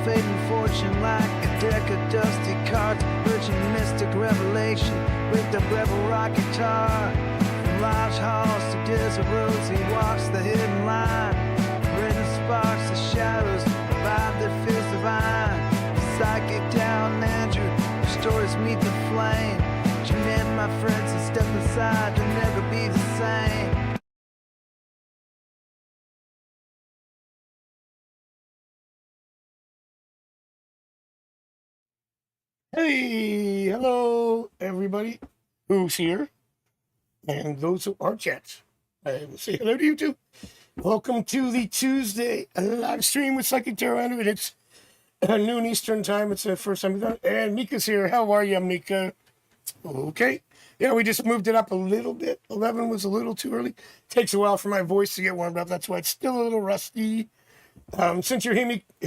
fading fortune like a deck of dusty cards, urging mystic revelation with the rebel rock guitar. From large halls to desert roads, he walks the hidden line. Written sparks, the shadows, revive their fist of iron. Psychic down Andrew, stories meet the flame. Tune in, my friends, and step inside, you'll never be the same. Hey, hello, everybody who's here and those who aren't yet. I will say hello to you too. Welcome to the Tuesday live stream with Psychic Tarot Andrew. It's noon Eastern time. It's the first time we've done it. And Mika's here. How are you, Mika? Okay. Yeah, we just moved it up a little bit. 11 was a little too early. Takes a while for my voice to get warmed up. That's why it's still a little rusty. Since you're here,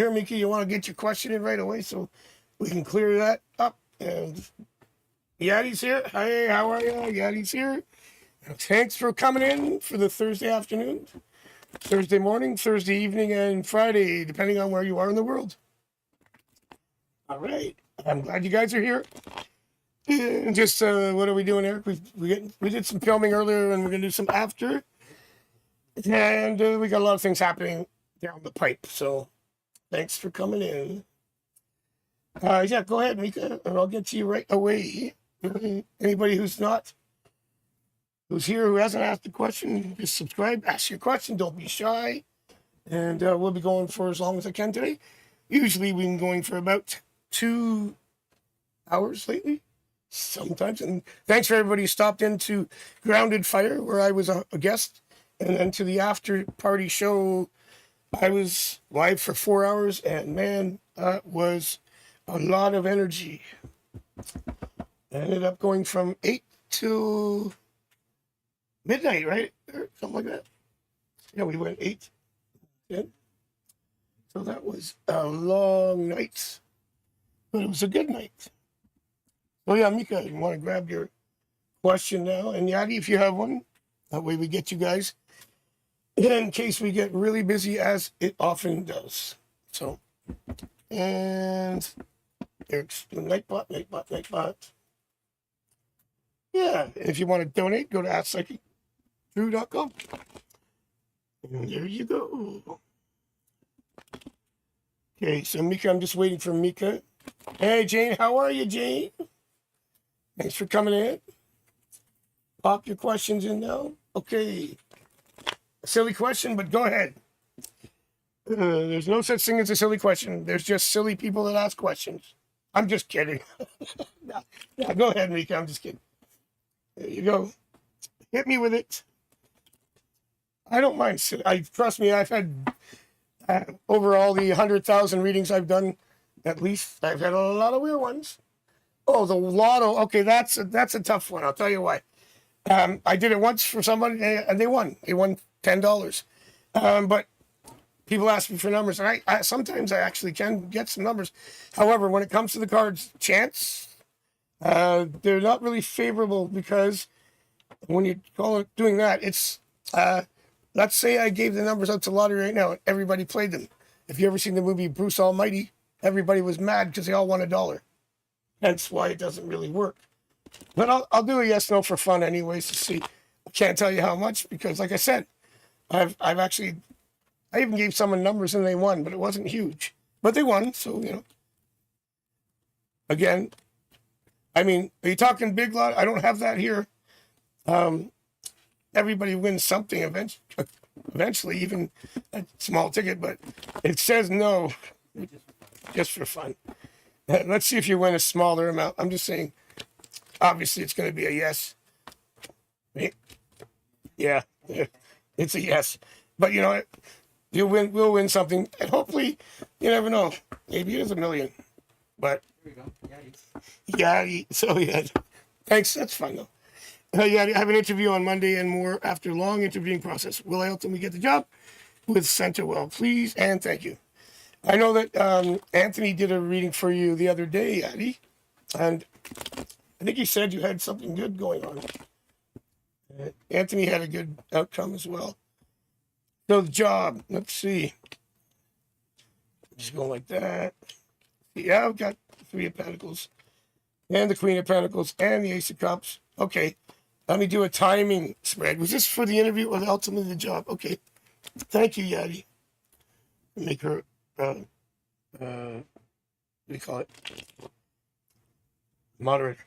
Mika, you want to get your question in right away, so we can clear that up. And Yadi's here. Hey, how are you? Yadi's here. Thanks for coming in for the Thursday afternoon, Thursday morning, Thursday evening, and Friday, depending on where you are in the world. All right. I'm glad you guys are here. And just what are we doing, Eric? We did some filming earlier, and we're going to do some after. And we got a lot of things happening down the pipe. So thanks for coming in. Yeah, go ahead, Mika, and I'll get to you right away. Anybody who's here, who hasn't asked a question, just subscribe, ask your question, don't be shy. And we'll be going for as long as I can today. Usually we've been going for about 2 hours lately, sometimes. And thanks for everybody who stopped into Grounded Fire, where I was a guest, and then to the after party show. I was live for 4 hours, and man, that was a lot of energy. I ended up going from 8 to midnight, right? Or something like that. Yeah, we went 8, 10. So that was a long night, but it was a good night. So yeah, Mika, you want to grab your question now? And Yadi, if you have one, that way we get you guys in case we get really busy, as it often does. So, and Eric's doing Nightbot. Yeah, if you want to donate, go to AskPsychicDrew.com. And there you go. Okay, so Mika, I'm just waiting for Mika. Hey, Jane, how are you, Jane? Thanks for coming in. Pop your questions in now. Okay. A silly question, but go ahead. There's no such thing as a silly question. There's just silly people that ask questions. I'm just kidding. No, go ahead, Mika. I'm just kidding. There you go. Hit me with it. I don't mind. Trust me, I've had over all the 100,000 readings I've done, at least I've had a lot of weird ones. Oh, the lotto. Okay, that's a tough one. I'll tell you why. I did it once for somebody, and they won. They won $10. But people ask me for numbers, and I sometimes I actually can get some numbers. However, when it comes to the cards, chance, they're not really favorable, because when you call it doing that, it's let's say I gave the numbers out to lottery right now, and everybody played them. If you ever seen the movie Bruce Almighty, everybody was mad because they all won $1. That's why it doesn't really work. But I'll do a yes no for fun anyways to see. I can't tell you how much, because like I said, I even gave someone numbers and they won, but it wasn't huge. But they won, so you know. Again, I mean, are you talking big lot? I don't have that here. Everybody wins something eventually, even a small ticket, but it says no, just for fun. Let's see if you win a smaller amount. I'm just saying, obviously it's going to be a yes. Yeah, it's a yes. But you know what? We'll win something, and hopefully, you never know. Maybe it is $1 million. But yeah, so yeah. Thanks. That's fun though. Yeah, I have an interview on Monday and more after a long interviewing process. Will I ultimately get the job? With Centerwell, please and thank you. I know that Anthony did a reading for you the other day, Addie, and I think he said you had something good going on. Anthony had a good outcome as well. So the job, let's see. Just going like that. Yeah, I've got the Three of Pentacles and the Queen of Pentacles and the Ace of Cups. Okay, let me do a timing spread. Was this for the interview or ultimately the job? Okay, thank you, Yadi. Make her, what do you call it? Moderator.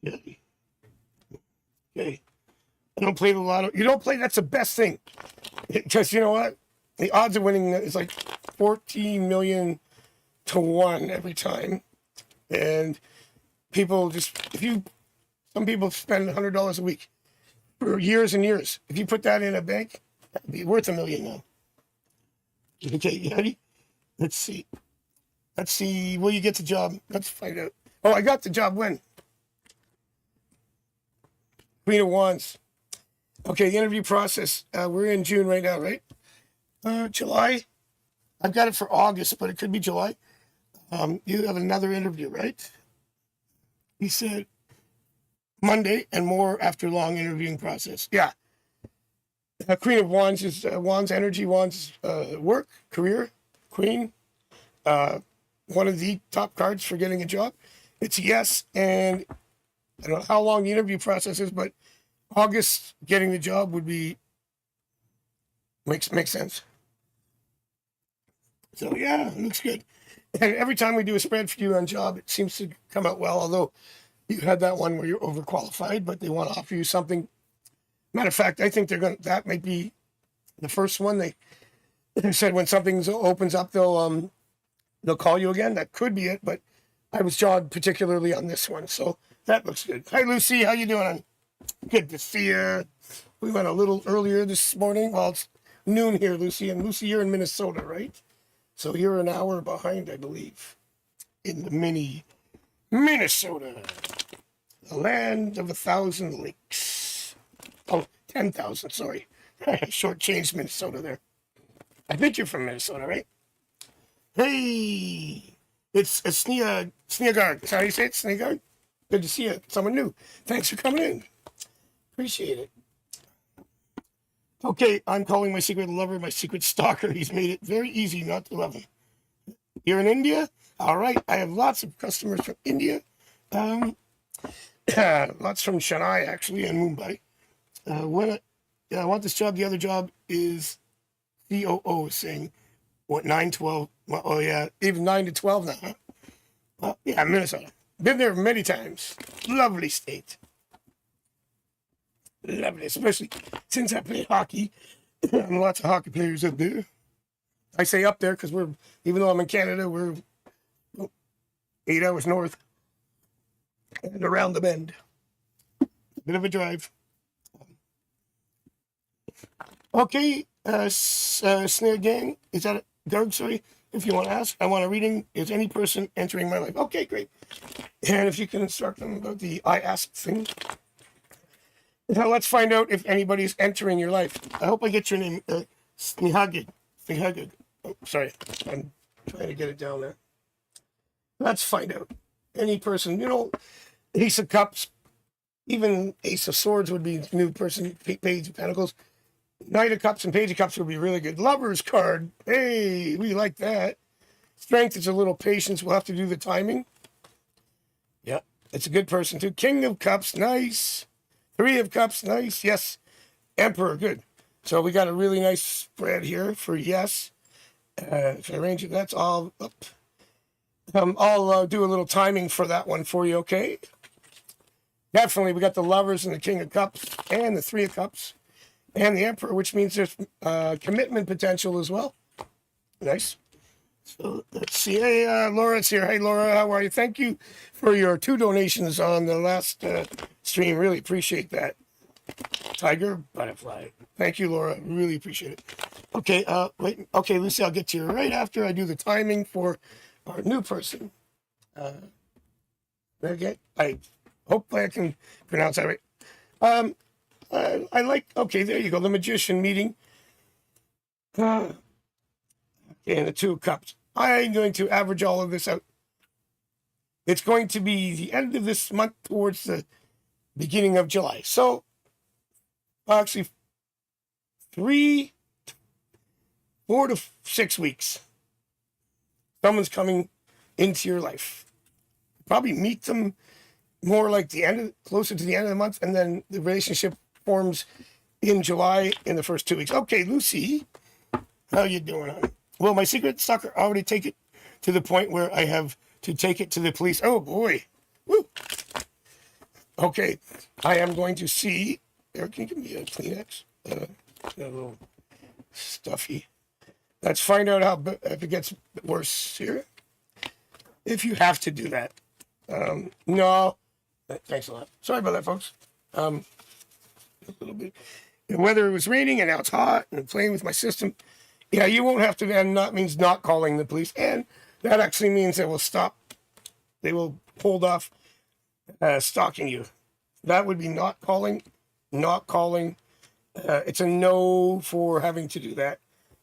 Yadi. Okay. I don't play the lotto. You don't play, that's the best thing. Because you know what? The odds of winning is like 14 million to 1 every time. And people just, some people spend $100 a week for years and years. If you put that in a bank, that'd be worth $1 million now. Okay, you ready? Let's see. Will you get the job? Let's find out. Oh, I got the job when? Queen of Wands. Okay, the interview process. We're in June right now, right? July. I've got it for August, but it could be July. You have another interview, right? He said Monday and more after long interviewing process. Yeah. Queen of Wands is Wands energy, Wands work, career, Queen. One of the top cards for getting a job. It's yes, and I don't know how long the interview process is, but August getting the job would be makes sense. So yeah, it looks good. And every time we do a spread for you on job, it seems to come out well. Although you had that one where you're overqualified, but they want to offer you something. Matter of fact, I think that might be the first one. They said when something opens up, they'll call you again. That could be it, but I was jawed particularly on this one, so that looks good. Hi, Lucy. How you doing? Good to see you. We went a little earlier this morning. Well, it's noon here, Lucy. And Lucy, you're in Minnesota, right? So you're an hour behind, I believe, in the mini Minnesota, the land of 1,000 lakes. Oh, 10,000, sorry. Shortchanged Minnesota there. I think you're from Minnesota, right? Hey, it's Sneagard. Is that how you say it? Sneagard? Good to see you. Someone new. Thanks for coming in. Appreciate it. Okay, I'm calling my secret lover my secret stalker. He's made it very easy not to love him. You're in India? All right. I have lots of customers from India. Lots from Chennai, actually, and Mumbai. I want this job. The other job is COO saying, what, 9, 12? Well, oh, yeah, even 9 to 12 now, huh? Well, yeah, Minnesota. Been there many times. Lovely state. Lovely, especially since I play hockey. Lots of hockey players up there. I say up there because even though I'm in Canada, we're 8 hours north and around the bend. Bit of a drive. Okay, Snare Gang, is that Doug? Sorry, if you want to ask, I want a reading. Is any person entering my life? Okay, great. And if you can instruct them about the I ask thing. Now let's find out if anybody's entering your life. I hope I get your name, Snihagig. Oh, sorry, I'm trying to get it down there. Let's find out. Any person, Ace of Cups, even Ace of Swords would be a new person, Page of Pentacles. Knight of Cups and Page of Cups would be really good. Lover's card, hey, we like that. Strength is a little patience. We'll have to do the timing. Yeah, it's a good person too. King of Cups, nice. 3 of Cups, nice. Yes. Emperor, good. So we got a really nice spread here for yes. If I arrange it, that's all up. I'll do a little timing for that one for you, okay? Definitely, we got the Lovers and the King of Cups and the 3 of Cups and the Emperor, which means there's commitment potential as well. Nice. So let's see. Hey, Laura's here. Hey, Laura, how are you? Thank you for your 2 donations on the last stream. Really appreciate that. Tiger, butterfly. Thank you, Laura. Really appreciate it. Okay, wait. Okay, Lucy, I'll get to you right after I do the timing for our new person. Okay, I hope I can pronounce that right. I like, okay, there you go, the Magician meeting. And the 2 of Cups. I'm going to average all of this out. It's going to be the end of this month towards the beginning of July. So, actually, 4 to 6 weeks. someone's coming into your life. Probably meet them more like closer to the end of the month, and then the relationship forms in July in the first 2 weeks. Okay, Lucy, how you doing, hon? Will my secret stalker already take it to the point where I have to take it to the police? Oh boy. Woo. Okay, I am going to see. Eric, can you give me a Kleenex? A little stuffy. Let's find out if it gets worse here. If you have to do that. No. Thanks a lot. Sorry about that, folks. A little bit. And whether it was raining and now it's hot and playing with my system, yeah, you won't have to. And that means not calling the police, and that actually means they will stop. They will hold off stalking you. That would be not calling. Not calling. It's a no for having to do that.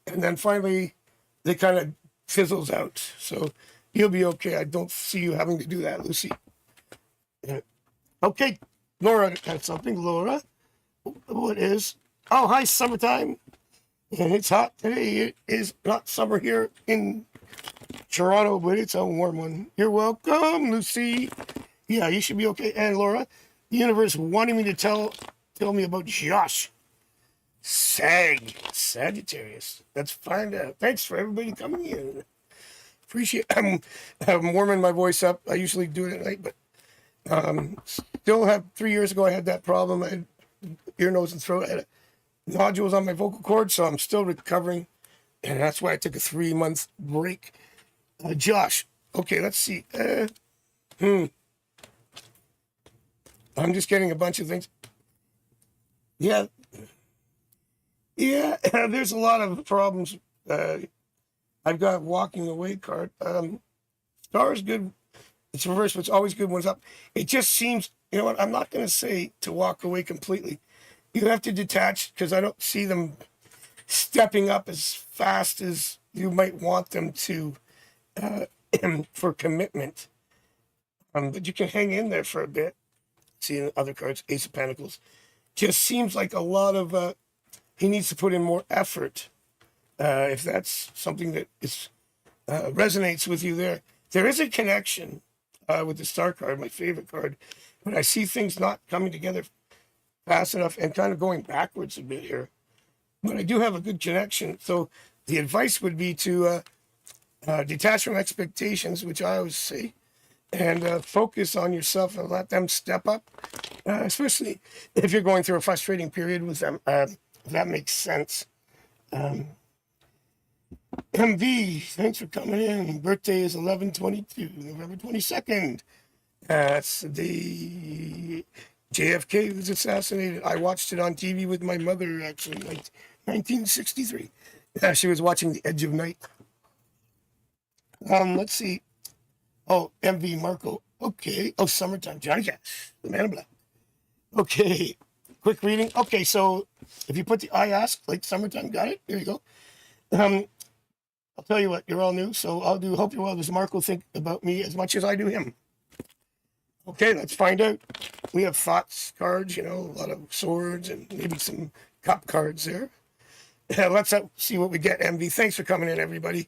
And then finally, it kind of fizzles out. So you'll be okay. I don't see you having to do that, Lucy. Yeah. Okay, Laura had something. Laura, what is? Oh, hi, summertime. And it's hot today. It is not summer here in Toronto, but it's a warm one. You're welcome, Lucy. Yeah, you should be okay. And Laura, the universe wanting me to tell me about Josh. Sagittarius. Let's find out. Thanks for everybody coming in. Appreciate I'm warming my voice up. I usually do it at night, but still have 3 years ago I had that problem. I had ear, nose, and throat. I had nodules on my vocal cord, so I'm still recovering, and that's why I took a 3-month break. Josh, okay, let's see. I'm just getting a bunch of things. Yeah, there's a lot of problems. I've got walking away card. Star is good. It's reversed, but it's always good when it's up. It just seems, you know what, I'm not going to say to walk away completely. You have to detach, because I don't see them stepping up as fast as you might want them to for commitment. But you can hang in there for a bit. See in other cards, Ace of Pentacles. Just seems like a lot of, he needs to put in more effort. If that's something that is resonates with you there. There is a connection with the Star card, my favorite card, but I see things not coming together fast enough and kind of going backwards a bit here. But I do have a good connection. So the advice would be to detach from expectations, which I always say, and focus on yourself and let them step up, especially if you're going through a frustrating period with them. If that makes sense. MV, thanks for coming in. Birthday is 11/22, November 22nd. That's the JFK was assassinated. I watched it on TV with my mother, actually, like 1963. She was watching The Edge of Night. Let's see. Oh, MV Marco. Okay. Oh, Summertime. Johnny Cash, the man in black. Okay. Quick reading. Okay, so if you put the I ask, like Summertime, got it? There you go. I'll tell you what, you're all new, so I'll do Hope You're Well. Does Marco think about me as much as I do him? Okay, let's find out. We have thoughts cards, a lot of swords and maybe some cup cards there. Let's see what we get, MV. Thanks for coming in, everybody.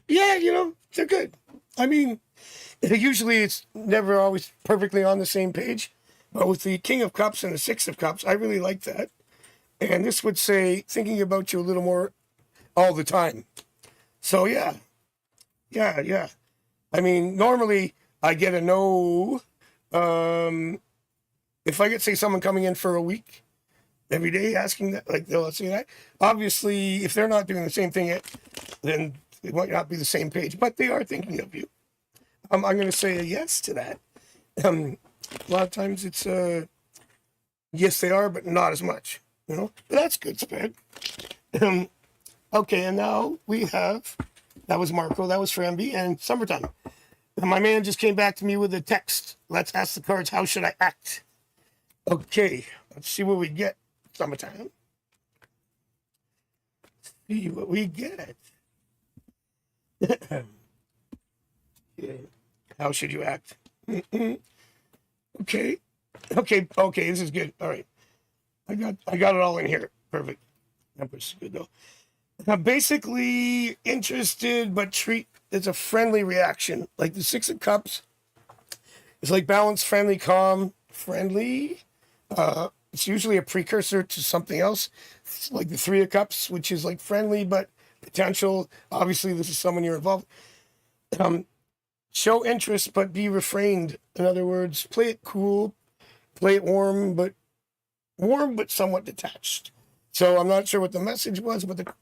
Yeah, they're good. I mean, usually it's never always perfectly on the same page, but with the King of Cups and the Six of Cups, I really like that. And this would say, thinking about you a little more all the time. So, yeah. I mean, normally I get a no. If I get, say, someone coming in for a week, every day asking that, like they'll say that. Obviously, if they're not doing the same thing, then it might not be the same page, but they are thinking of you. I'm going to say a yes to that. A lot of times it's, yes, they are, but not as much. But that's good, Spag. Okay, and now we have, that was Marco, that was for MB, and Summertime. And my man just came back to me with a text. Let's ask the cards, how should I act? Okay, let's see what we get, Summertime. Let's see what we get. How should you act? Okay, this is good. All right. I got it all in here. Perfect. Empress, good though. Basically interested, but treat it's a friendly reaction. Like the Six of Cups is like balanced, friendly, calm, friendly. It's usually a precursor to something else, it's like the Three of Cups, which is like friendly but potential. Obviously, this is someone you're involved. Show interest, but be refrained. In other words, play it cool, play it warm, but somewhat detached. So I'm not sure what the message was, but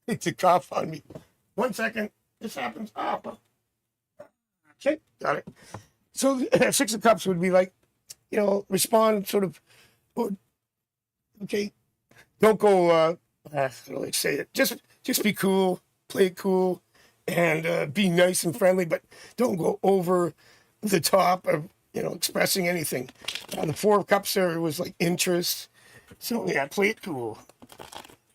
it's a cough on me. 1 second. This happens. Oh, okay, got it. So Six of Cups would be like, respond sort of, or, okay, don't go, how do I say it? Just be cool, play it cool, and be nice and friendly, but don't go over the top of, expressing anything. The Four of Cups there was like interest. So yeah, play it cool.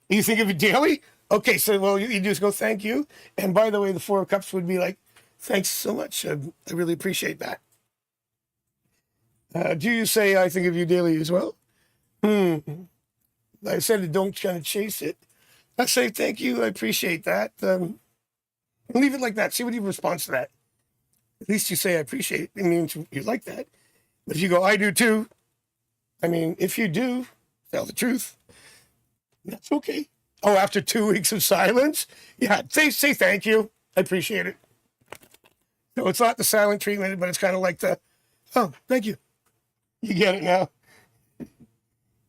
You think of it daily? Okay, so well, you just go thank you. And by the way, the Four of Cups would be like, thanks so much. I really appreciate that. Do you say I think of you daily as well? I said don't kind of chase it. I say thank you. I appreciate that. Leave it like that. See what he responds to that. At least you say I appreciate it. It means you like that. But if you go, I do too. I mean, if you do, tell the truth. That's okay. Oh, after 2 weeks of silence? Yeah, say thank you. I appreciate it. So it's not the silent treatment, but it's kind of like oh, thank you. You get it now.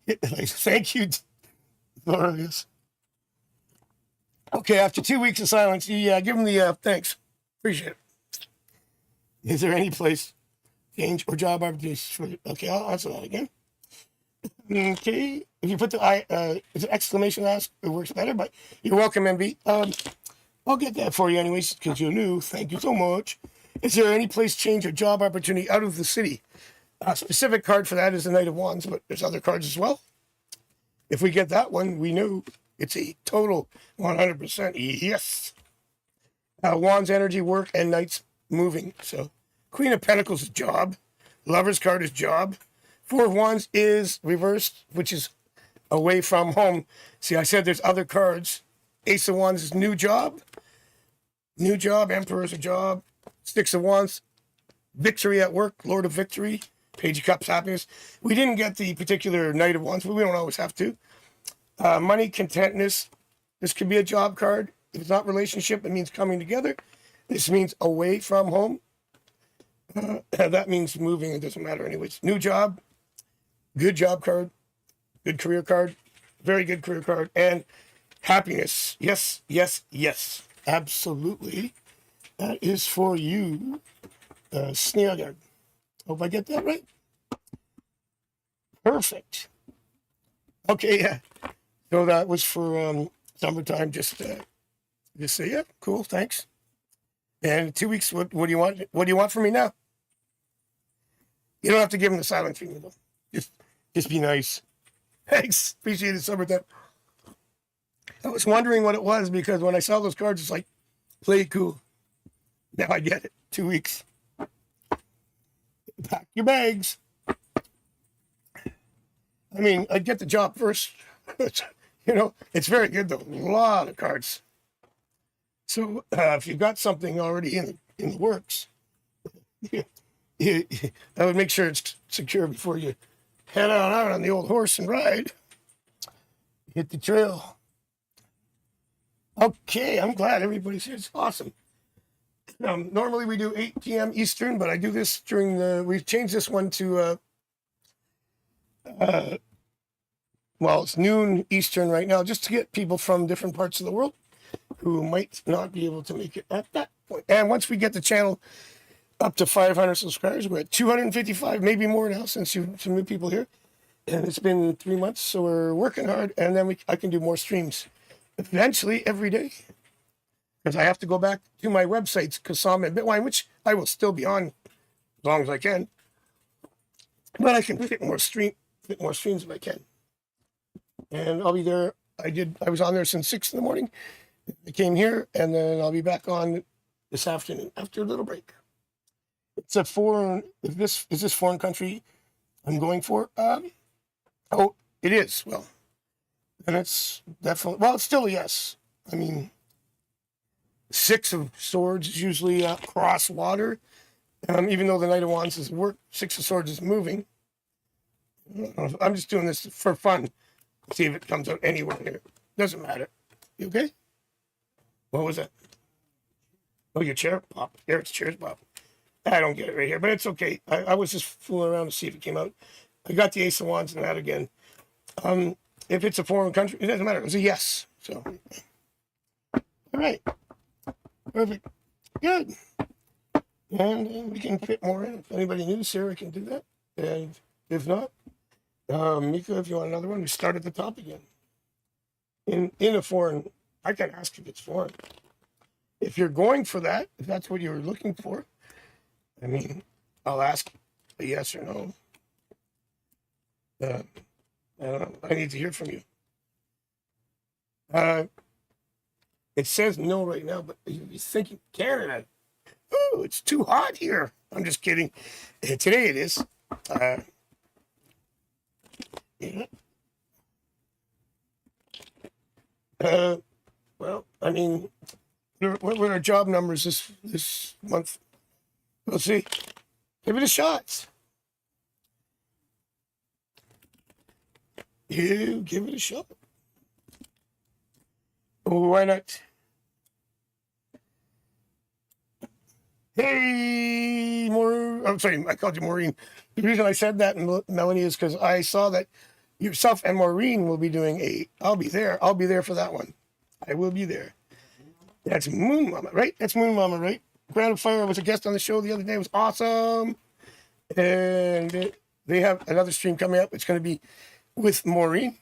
Thank you. Glorious. Okay, after 2 weeks of silence, yeah, give him the thanks. Appreciate it. Is there any place, change, or job opportunities for you? Okay, I'll answer that again. Okay, if you put the it's an exclamation ask, it works better, but you're welcome, MB. I'll get that for you anyways, because you're new. Thank you so much. Is there any place, change, or job opportunity out of the city? A specific card for that is the Knight of Wands, but there's other cards as well. If we get that one, we know it's a total 100% yes. Wands energy, work, and Knight's moving. So Queen of Pentacles is job. Lover's card is job. Four of Wands is reversed, which is away from home. See, I said there's other cards. Ace of Wands is new job. New job. Emperor's a job. Six of Wands, victory at work. Lord of Victory. Page of Cups, happiness. We didn't get the particular Knight of Wands, but we don't always have to. Money, contentness. This could be a job card. If it's not relationship, it means coming together. This means away from home. That means moving. It doesn't matter anyways. New job. Good job card. Good career card. Very good career card. And happiness. Yes, yes, yes. Absolutely. That is for you, Sneagard. Hope I get that right. Perfect. Okay, yeah. So that was for summertime. Just say, yeah, cool, thanks. And 2 weeks, what do you want? What do you want from me now? You don't have to give him the silent treatment, though. Just be nice. Thanks. Appreciate it, summertime. I was wondering what it was because when I saw those cards, it's like, play it cool. Now I get it. 2 weeks. Pack your bags. I mean, I'd get the job first. It's very good, though. A lot of cards. So if you've got something already in the works, I would make sure it's secure before you head out on the old horse and ride. Hit the trail. Okay, I'm glad everybody's here. It's awesome. Normally we do 8 p.m. Eastern, but I do this we've changed this one to, it's noon Eastern right now, just to get people from different parts of the world who might not be able to make it at that point. And once we get the channel up to 500 subscribers, we're at 255, maybe more now since some new people here. And it's been 3 months, so we're working hard, and then I can do more streams eventually every day. Because I have to go back to my websites, Kasama and Bitwine, which I will still be on as long as I can. But I can fit more streams if I can. And I'll be there. I was on there since 6 in the morning. I came here, and then I'll be back on this afternoon after a little break. It's a foreign. Is this foreign country I'm going for? It is. Well, And it's definitely, well, it's still a yes. I mean, Six of Swords is usually cross water. Even though the Knight of Wands is work, Six of Swords is moving. I'm just doing this for fun. See if it comes out anywhere here. Doesn't matter. You okay? What was that? Oh, your chair popped. Eric's chair's popped. I don't get it right here, but it's okay. I was just fooling around to see if it came out. I got the Ace of Wands and that again. If it's a foreign country, it doesn't matter. It was a yes. So, all right. Perfect. Good. And we can fit more in. If anybody new, Sarah can do that. And if not, Mika, if you want another one, we start at the top again. In a foreign, I can ask if it's foreign. If you're going for that, if that's what you're looking for, I mean, I'll ask a yes or no. I don't know. I need to hear from you. It says no right now, but you're thinking Canada. Oh, it's too hot here. I'm just kidding. Today it is. Yeah. Well, I mean, what were our job numbers this month? We'll see. Give it a shot. You give it a shot. Oh, why not? Hey, I'm sorry, I called you Maureen. The reason I said that, Melanie, is because I saw that yourself and Maureen will be doing I'll be there. I'll be there for that one. I will be there. That's Moon Mama, right? That's Moon Mama, right? Ground of Fire was a guest on the show the other day. It was awesome. And they have another stream coming up. It's going to be with Maureen.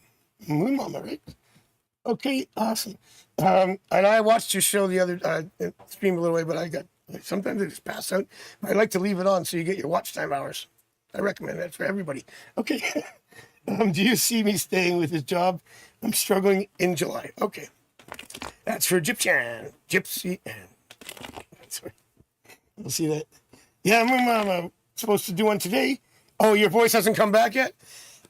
Moon Mama, right? Okay, awesome. And I watched your show the other stream a little way, but sometimes I just pass out. I like to leave it on so you get your watch time hours. I recommend that for everybody. Okay. Do you see me staying with this job? I'm struggling in July. Okay. That's for Gypsy. Sorry. You'll see that. Yeah, I'm supposed to do one today. Oh, your voice hasn't come back yet?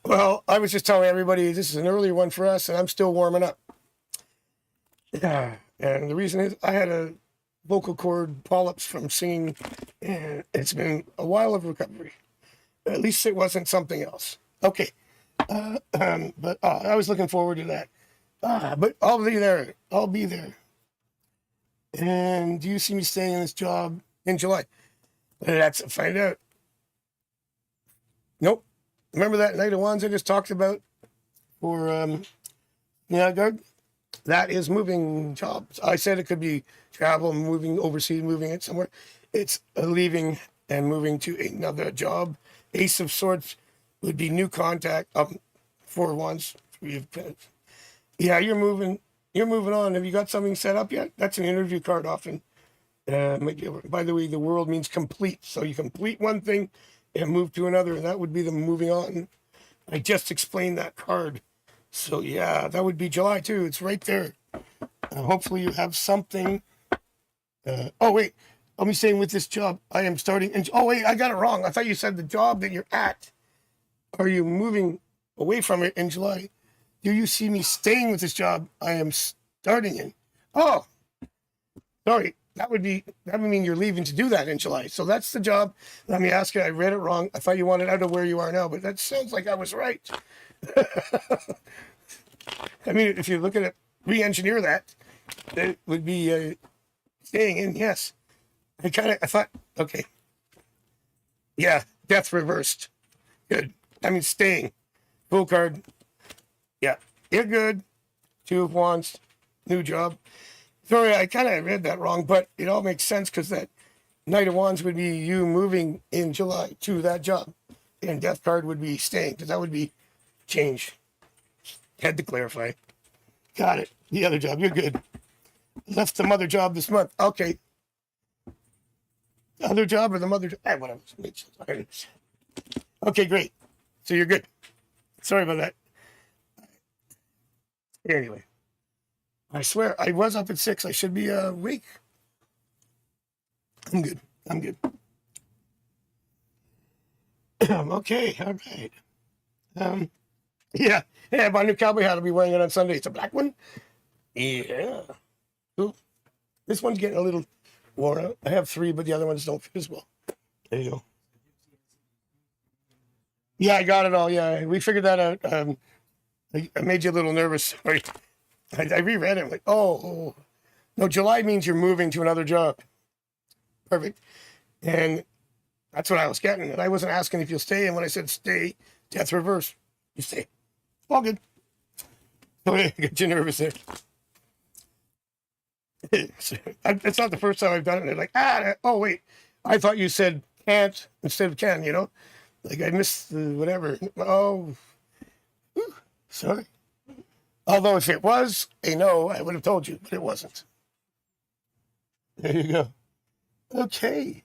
Well, I was just telling everybody this is an earlier one for us, and I'm still warming up. Yeah, and the reason is I had a vocal cord polyps from singing, and it's been a while of recovery. At least it wasn't something else. Okay. But I was looking forward to that. But I'll be there. I'll be there. And do you see me staying in this job in July? That's find out. Nope. Remember that Knight of Wands I just talked about for Guard? That is moving jobs. I said it could be travel, moving overseas, moving it somewhere. It's leaving and moving to another job. Ace of Swords would be new contact. 4 Wands. Yeah, you're moving. You're moving on. Have you got something set up yet? That's an interview card often. By the way, the world means complete. So you complete one thing and move to another, and that would be the moving on. I just explained that card. So yeah, that would be July too. It's right there. Hopefully you have something. Oh wait, I'll be saying with this job, I am starting. Oh wait, I got it wrong. I thought you said the job that you're at. Are you moving away from it in July? Do you see me staying with this job I am starting in? Oh, sorry. That would mean you're leaving to do that in July. So that's the job. Let me ask you, I read it wrong. I thought you wanted out of where you are now, but that sounds like I was right. I mean, if you look at it, re-engineer that, it would be staying in, yes. I thought, okay. Yeah, death reversed. Good. I mean, staying. Full card. Yeah, you're good. 2 of Wands, new job. Sorry, I kind of read that wrong, but it all makes sense because that Knight of Wands would be you moving in July to that job. And Death card would be staying because that would be change. Had to clarify. Got it. The other job, you're good. Left the mother job this month. Okay. The other job or the mother job? Whatever. Okay, great. So you're good. Sorry about that. Anyway. I swear, I was up at 6. I should be awake. I'm good. Okay, all right. Yeah. Yeah, my new cowboy hat. I'll be wearing it on Sunday. It's a black one. Yeah. Ooh, this one's getting a little worn out. I have three, but the other ones don't fit as well. There you go. Yeah, I got it all. Yeah, we figured that out. I made you a little nervous. Sorry. I reread it. I'm like, oh, no, July means you're moving to another job. Perfect. And that's what I was getting. And I wasn't asking if you'll stay. And when I said stay, death reverse. You stay. All good. Oh, yeah, get you nervous there. It's not the first time I've done it. They're like, oh, wait. I thought you said can't instead of can, you know? Like I missed the whatever. Oh, whew, sorry. Although if it was a no, I would have told you, but it wasn't. There you go. Okay.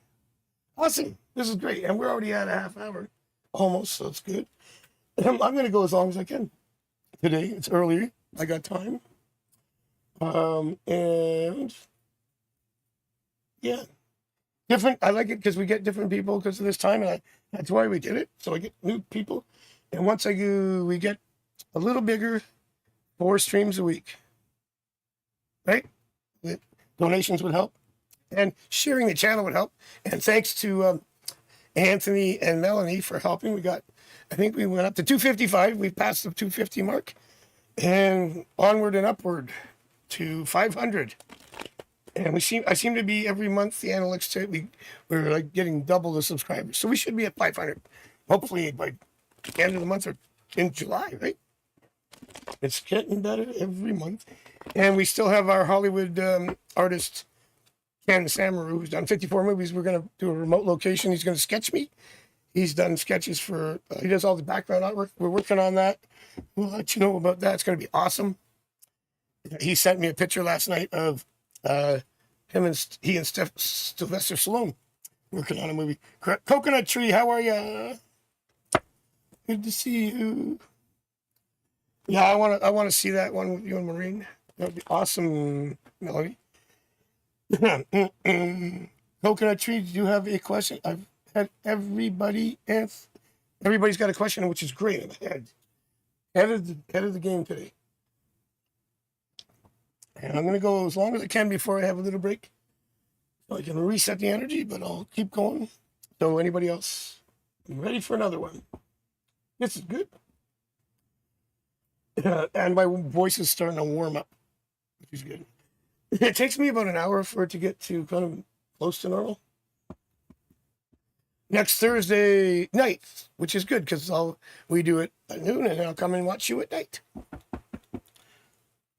Awesome. This is great. And we're already at a half hour almost, so it's good. I'm going to go as long as I can today. It's early. I got time. And yeah, different. I like it because we get different people because of this time, and that's why we did it. So I get new people, and once I do, we get a little bigger, 4 streams a week, right? The donations would help, and sharing the channel would help. And thanks to Anthony and Melanie for helping. I think we went up to 255. We passed the 250 mark, and onward and upward to 500. And I seem to be every month. The analytics say we're like getting double the subscribers, so we should be at 500. Hopefully by the end of the month or in July, right? It's getting better every month, and we still have our Hollywood artist Ken Samaru, who's done 54 movies. We're gonna do a remote location. He's gonna sketch me. He's done sketches for. He does all the background artwork. We're working on that. We'll let you know about that. It's gonna be awesome. He sent me a picture last night of him and Sylvester Stallone working on a movie. Coconut Tree, how are ya? Good to see you. Yeah, I want to see that one with you and Maureen. That would be awesome, Melanie. Coconut Tree, do you have a question? I've had everybody's got a question, which is great. I'm head of the game today. And I'm going to go as long as I can before I have a little break. So I can reset the energy, but I'll keep going. So anybody else, I'm ready for another one. This is good. And my voice is starting to warm up, which is good. It takes me about an hour for it to get to kind of close to normal. Next Thursday night, which is good because we do it at noon and I'll come and watch you at night.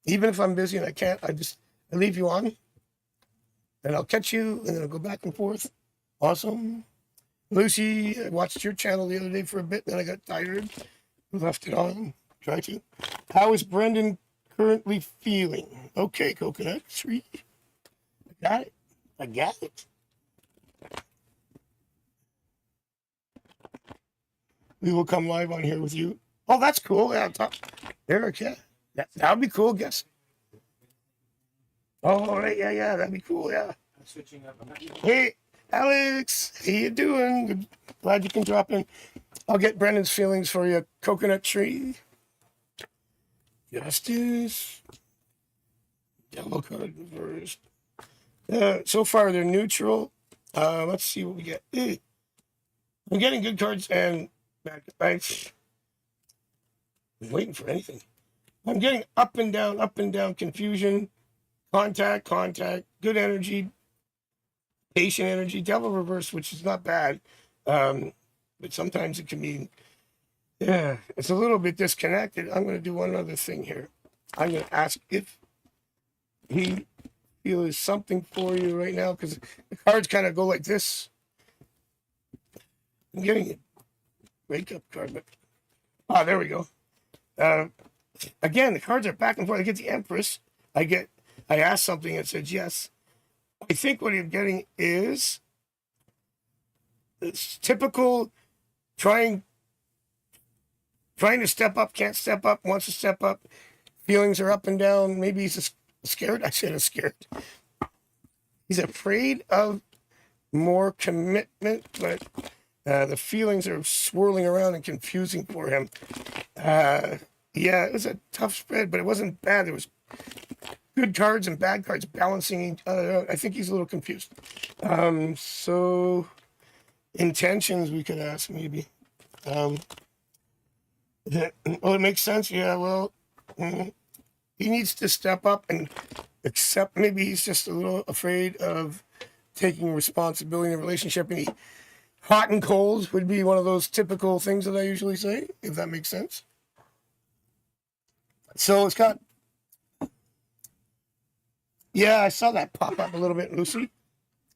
Even if I'm busy and I can't, I leave you on and I'll catch you and then I'll go back and forth. Awesome. Lucy, I watched your channel the other day for a bit, then I got tired. Left it on. Try to. How is Brendan currently feeling? Okay, Coconut Tree. I got it. We will come live on here with you. Oh, that's cool. Yeah, Eric, yeah. That would be cool, guess. Oh, all right, yeah, that'd be cool, yeah. Hey, Alex, how you doing? Glad you can drop in. I'll get Brendan's feelings for you. Coconut Tree. Justice. Yellow card reversed. So far, they're neutral. Let's see what we get. I'm getting good cards and bad cards. I'm waiting for anything. I'm getting up and down, confusion, contact, good energy, patient energy, devil reverse, which is not bad. But sometimes it can be, it's a little bit disconnected. I'm going to do one other thing here. I'm going to ask if he feels something for you right now, because the cards kind of go like this. I'm getting a wake up card, but there we go. Again, the cards are back and forth. I get the Empress. I asked something and it said yes. I think what you're getting is it's typical trying to step up, can't step up, wants to step up. Feelings are up and down. Maybe he's scared. I said scared. He's afraid of more commitment, but the feelings are swirling around and confusing for him. Yeah, it was a tough spread, but it wasn't bad. There was good cards and bad cards balancing each other out. I think he's a little confused. So intentions we could ask maybe. Oh, it makes sense. Yeah, well, he needs to step up and accept. Maybe he's just a little afraid of taking responsibility in a relationship, and he hot and cold would be one of those typical things that I usually say, if that makes sense. So it's got, yeah, I saw that pop up a little bit, Lucy.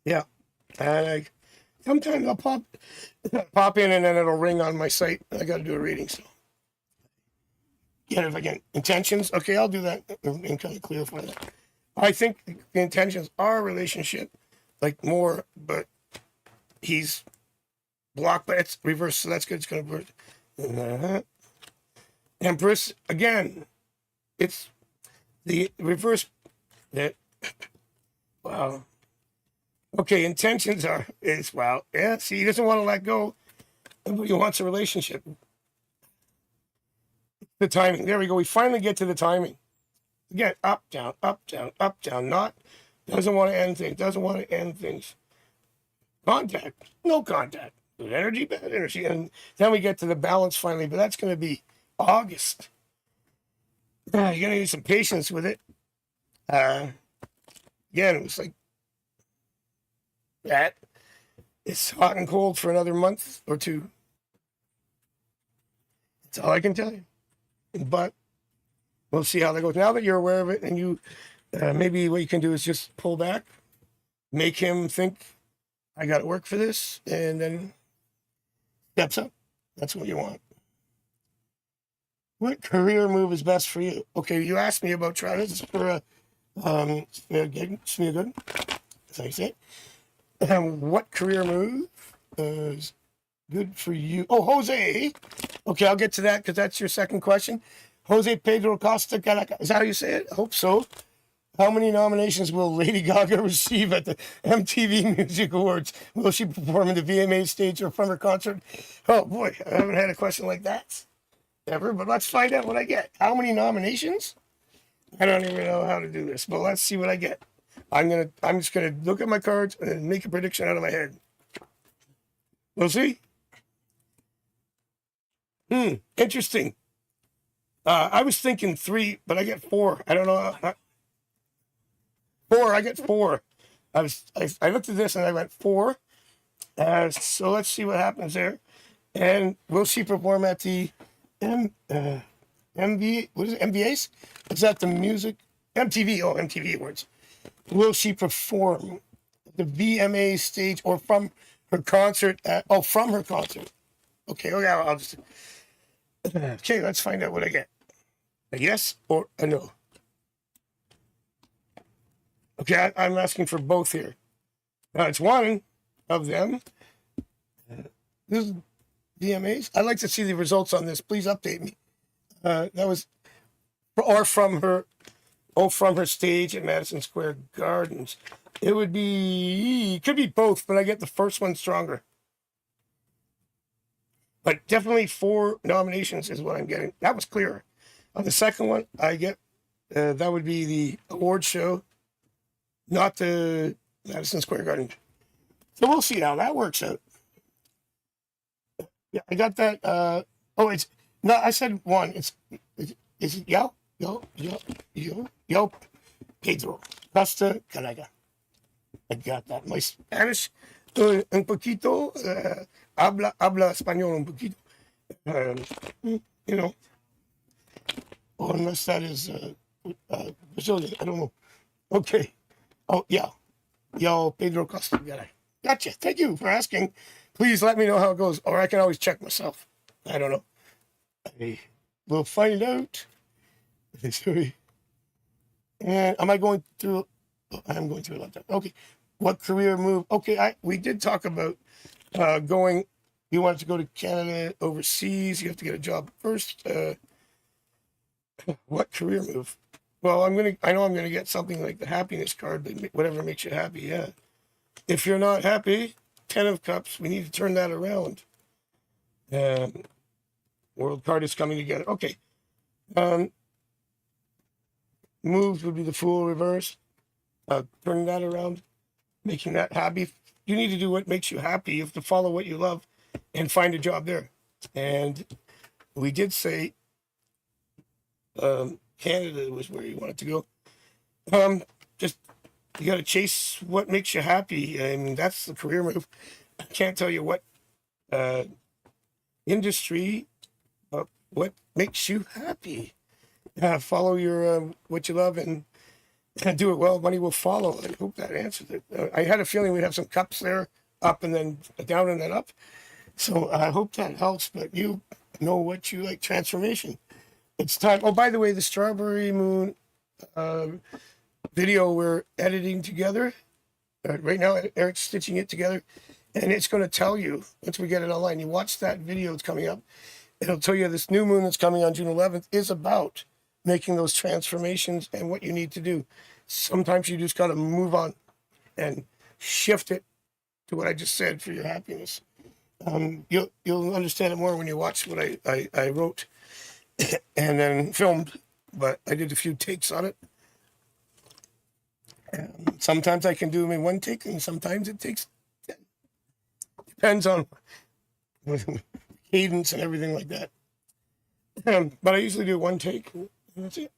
Yeah, and sometimes I'll pop in and then it'll ring on my site. I got to do a reading, so yeah. If I get intentions, okay, I'll do that and kind of clarify that. I think the intentions are a relationship, like more, but he's blocked, but it's reversed, so that's good. It's going to reverse. Empress again. It's the reverse. That wow. Okay, intentions is wow. Yeah, see, he doesn't want to let go, but he wants a relationship. The timing. There we go. We finally get to the timing. Again, up, down, up, down, up, down. Not doesn't want to end things. Doesn't want to end things. Contact. No contact. Good energy, bad energy. And then we get to the balance finally, but that's going to be August. You're going to need some patience with it. Again, it was like that. It's hot and cold for another month or two. That's all I can tell you. But we'll see how that goes. Now that you're aware of it, and you maybe what you can do is just pull back, make him think, I got to work for this, and then steps up. That's what you want. What career move is best for you? Okay, you asked me about trying this for a Smeargood, as I say. What career move is good for you? Oh, Jose. Okay, I'll get to that because that's your second question. Jose Pedro Costa Caraca. Is that how you say it? I hope so. How many nominations will Lady Gaga receive at the MTV Music Awards? Will she perform in the VMA stage or from her concert? Oh boy, I haven't had a question like that ever, but let's find out what I get. How many nominations? I don't even know how to do this, but let's see what I get. I'm just gonna look at my cards and make a prediction out of my head. We'll see. Interesting. I was thinking 3, but I get 4. I don't know. 4. I get 4. I looked at this and I went 4. So let's see what happens there. And will she perform at the MV? What is it? MVAs? Is that the music? MTV. Oh, MTV Awards. Will she perform at the VMA stage or from her concert? From her concert. Okay. I'll just. Okay, let's find out what I get. A yes or a no. Okay, I'm asking for both here. Now, it's one of them. This is VMAs. I'd like to see the results on this. Please update me. That was, or from her stage at Madison Square Gardens. It could be both, but I get the first one stronger. But definitely 4 nominations is what I'm getting. That was clearer. On the second one, I get, that would be the award show, not the Madison Square Garden. So we'll see how that works out. Yeah, I got that. I said 1. Is it Yo, Pedro Costa Caraga. I got that. My Spanish, un poquito, habla español un poquito. Unless that is Brazilian, I don't know. Okay. Oh, yeah. Yo, Pedro Costa Caraga. Gotcha. Thank you for asking. Please let me know how it goes, or I can always check myself. I don't know. We'll find out. Sorry. And am I going through? I'm going through a lot of time. Okay. What career move? Okay, we did talk about going. You wanted to go to Canada, overseas. You have to get a job first. What career move? Well, I know I'm gonna get something like the happiness card, whatever makes you happy. Yeah. If you're not happy, 10 of Cups. We need to turn that around. World card is coming together. Okay. Moves would be the Fool reverse. Turning that around, making that happy. You need to do what makes you happy. You have to follow what you love and find a job there. And we did say Canada was where you wanted to go. Just you got to chase what makes you happy. I mean, that's the career move. I can't tell you what industry, what makes you happy. Follow your what you love and do it well. Money will follow. I hope that answered it. I had a feeling we'd have some cups there, up and then down and then up. So I hope that helps. But you know what you like. Transformation. It's time. Oh, by the way, the Strawberry Moon video we're editing together. Right now, Eric's stitching it together. And it's going to tell you, once we get it online, you watch that video, it's coming up. It'll tell you this new moon that's coming on June 11th is about making those transformations and what you need to do. Sometimes you just got to move on and shift it to what I just said for your happiness. You'll understand it more when you watch what I wrote and then filmed, but I did a few takes on it. And sometimes I can do them in one take, and sometimes it takes 10. Depends on cadence and everything like that. But I usually do one take, and that's it.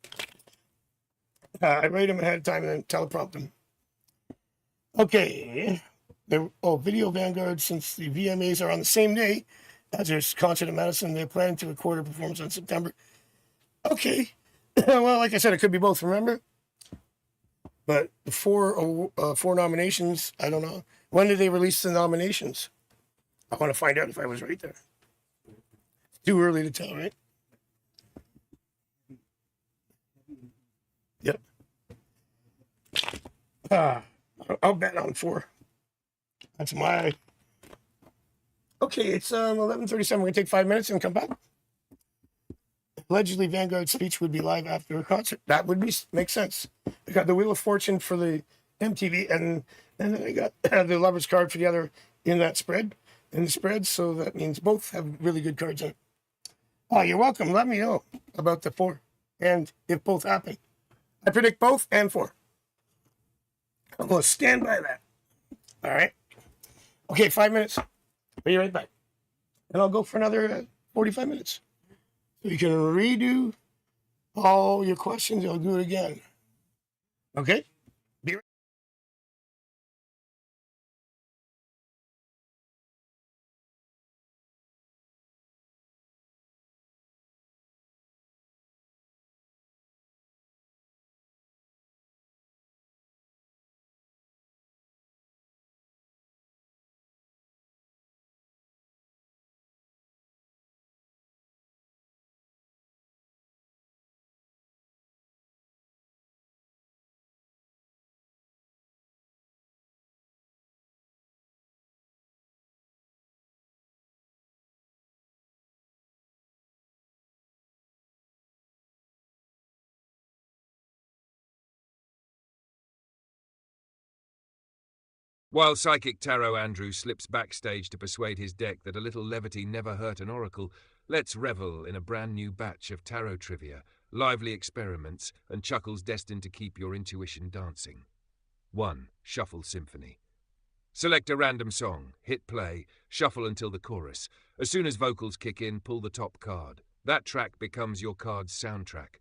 I write them ahead of time and then teleprompt them. Okay. Video Vanguard, since the VMAs are on the same day as their concert in Madison, they're planning to record a performance on September. Okay. Well, like I said, it could be both, remember? But the four nominations, I don't know. When did they release the nominations? I want to find out if I was right there. It's too early to tell, right? Yep. I'll bet on 4. That's my... Okay, it's 11:37. We're going to take 5 minutes and come back. Allegedly, Vanguard's speech would be live after a concert. That would make sense. I got the Wheel of Fortune for the MTV, and then I got the Lover's card for the other in that spread. In the spread, so that means both have really good cards in it. Oh, you're welcome. Let me know about the 4 and if both happen. I predict both and 4. I'm going to stand by that. All right. Okay, 5 minutes. Be right back. And I'll go for another 45 minutes. So you can redo all your questions. I'll do it again. Okay? Be right. While Psychic Tarot Andrew slips backstage to persuade his deck that a little levity never hurt an oracle, let's revel in a brand new batch of tarot trivia, lively experiments, and chuckles destined to keep your intuition dancing. 1. Shuffle Symphony. Select a random song, hit play, shuffle until the chorus. As soon as vocals kick in, pull the top card. That track becomes your card's soundtrack.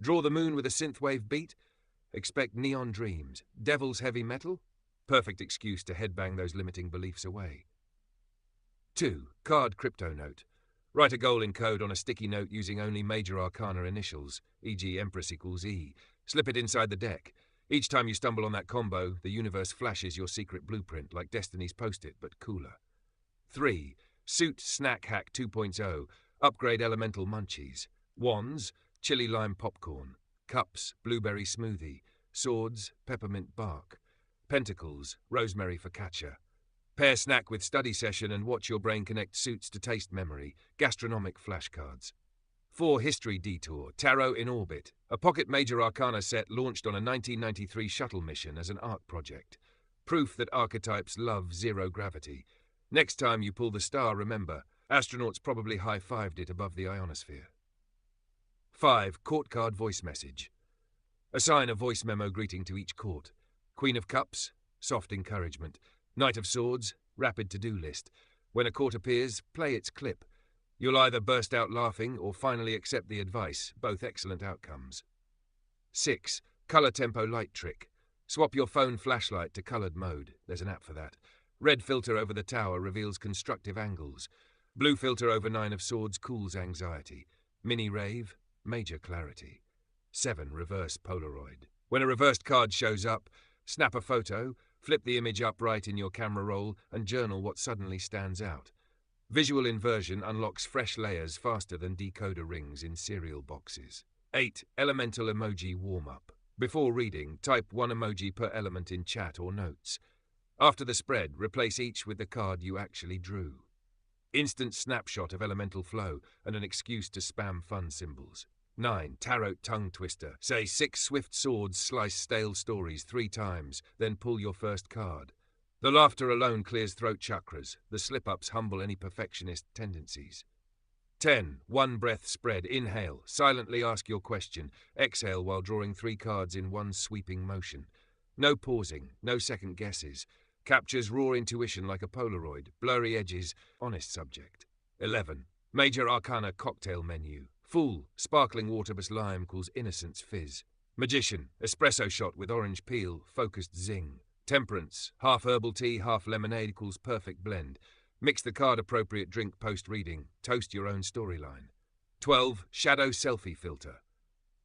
Draw the moon with a synthwave beat? Expect Neon Dreams. Devil's Heavy Metal? Perfect excuse to headbang those limiting beliefs away. 2. Card Crypto Note. Write a goal in code on a sticky note using only major arcana initials, e.g. Empress equals E. Slip it inside the deck. Each time you stumble on that combo, the universe flashes your secret blueprint like Destiny's Post-it, but cooler. 3. Suit Snack Hack 2.0. Upgrade elemental munchies. Wands, chili lime popcorn. Cups, blueberry smoothie. Swords, peppermint bark. Pentacles, rosemary focaccia. Pair snack with study session and watch your brain connect suits to taste memory. Gastronomic flashcards. 4. History Detour, Tarot in Orbit. A pocket major arcana set launched on a 1993 shuttle mission as an art project. Proof that archetypes love zero gravity. Next time you pull the star, remember, Astronauts probably high-fived it above the ionosphere. 5. Court card voice message. Assign a voice memo greeting to each court. Queen of Cups, soft encouragement. Knight of Swords, rapid to-do list. When a court appears, play its clip. You'll either burst out laughing or finally accept the advice, both excellent outcomes. 6. Color tempo light trick. Swap your phone flashlight to colored mode. There's an app for that. Red filter over the tower reveals constructive angles. Blue filter over Nine of Swords cools anxiety. Mini rave, major clarity. 7. Reverse Polaroid. When a reversed card shows up, snap a photo, flip the image upright in your camera roll, and journal what suddenly stands out. Visual inversion unlocks fresh layers faster than decoder rings in cereal boxes. 8. Elemental emoji warm-up. Before reading, type 1 emoji per element in chat or notes. After the spread, replace each with the card you actually drew. Instant snapshot of elemental flow and an excuse to spam fun symbols. 9. Tarot tongue twister. Say 6 swift swords slice stale stories 3 times, then pull your first card. The laughter alone clears throat chakras. The slip-ups humble any perfectionist tendencies. 10. One breath spread. Inhale. Silently ask your question. Exhale while drawing 3 cards in one sweeping motion. No pausing, no second guesses. Captures raw intuition like a Polaroid. Blurry edges, honest subject. 11. Major Arcana cocktail menu. Fool. Sparkling water plus lime calls innocence fizz. Magician. Espresso shot with orange peel. Focused zing. Temperance. Half herbal tea, half lemonade calls perfect blend. Mix the card-appropriate drink post-reading. Toast your own storyline. 12. Shadow selfie filter.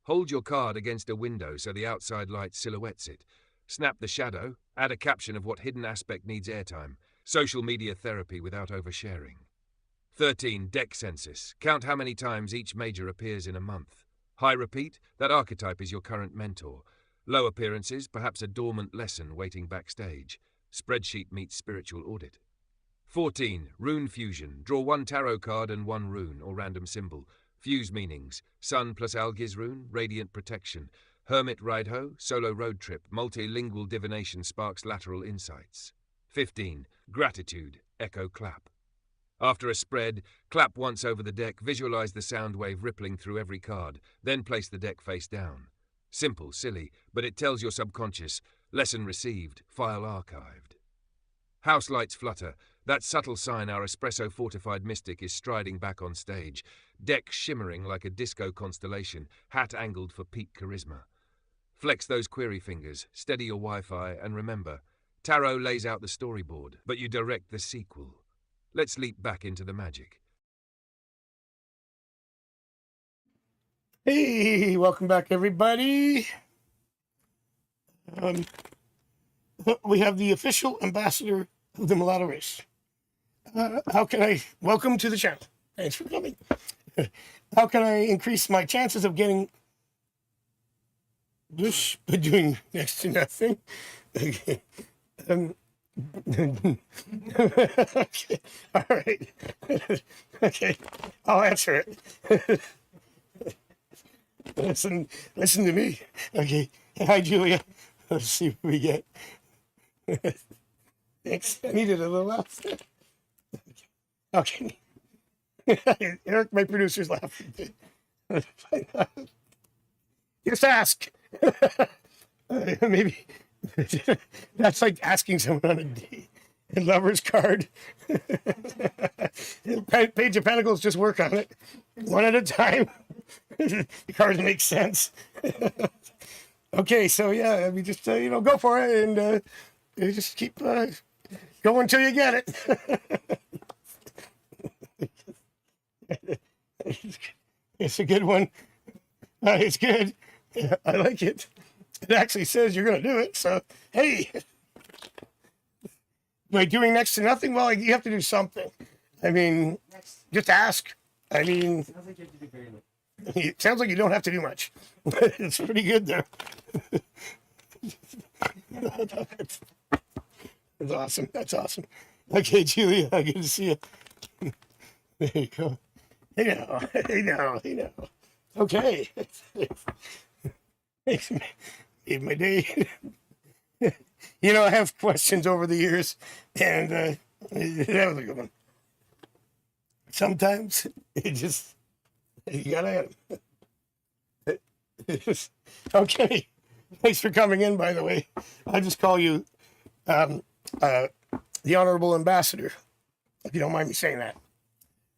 Hold your card against a window so the outside light silhouettes it. Snap the shadow. Add a caption of what hidden aspect needs airtime. Social media therapy without oversharing. 13. Deck census. Count how many times each major appears in a month. High repeat. That archetype is your current mentor. Low appearances, perhaps a dormant lesson waiting backstage. Spreadsheet meets spiritual audit. 14. Rune fusion. Draw 1 tarot card and 1 rune or random symbol. Fuse meanings. Sun plus Algiz rune, radiant protection. Hermit ride-ho, solo road trip. Multilingual divination sparks lateral insights. 15. Gratitude. Echo clap. After a spread, clap once over the deck, visualize the sound wave rippling through every card, then place the deck face down. Simple, silly, but it tells your subconscious, lesson received, file archived. House lights flutter, that subtle sign our espresso-fortified mystic is striding back on stage, deck shimmering like a disco constellation, hat angled for peak charisma. Flex those query fingers, steady your Wi-Fi, and remember, tarot lays out the storyboard, but you direct the sequel. Let's leap back into the magic. Hey, welcome back, everybody. We have the official ambassador of the mulatto race. Welcome to the channel. Thanks for coming. How can I increase my chances of getting bush by doing next to nothing? Okay. Okay. All right. Okay. I'll answer it. Listen to me. Okay. Hi, Julia. Let's see what we get. Thanks. I needed a little laugh. Okay. Eric, my producer's laughing. Just ask. Maybe that's like asking someone on a date. And lover's card. Page of Pentacles, just work on it. One at a time. The cards make sense. Okay, so yeah, we just, go for it and you just keep going until you get it. It's a good one. It's good. I like it. It actually says you're going to do it. So, hey, by doing next to nothing, well, you have to do something. I mean, just ask. I mean, it sounds like you don't have to do much. It's pretty good there. That's awesome. That's awesome. Okay, Julia, good to see you. There you go. Hey now. Okay. Made my day. I have questions over the years, and that was a good one. Sometimes it just, you gotta have it. Okay. Thanks for coming in, by the way. I just call you um, the Honorable Ambassador, if you don't mind me saying that.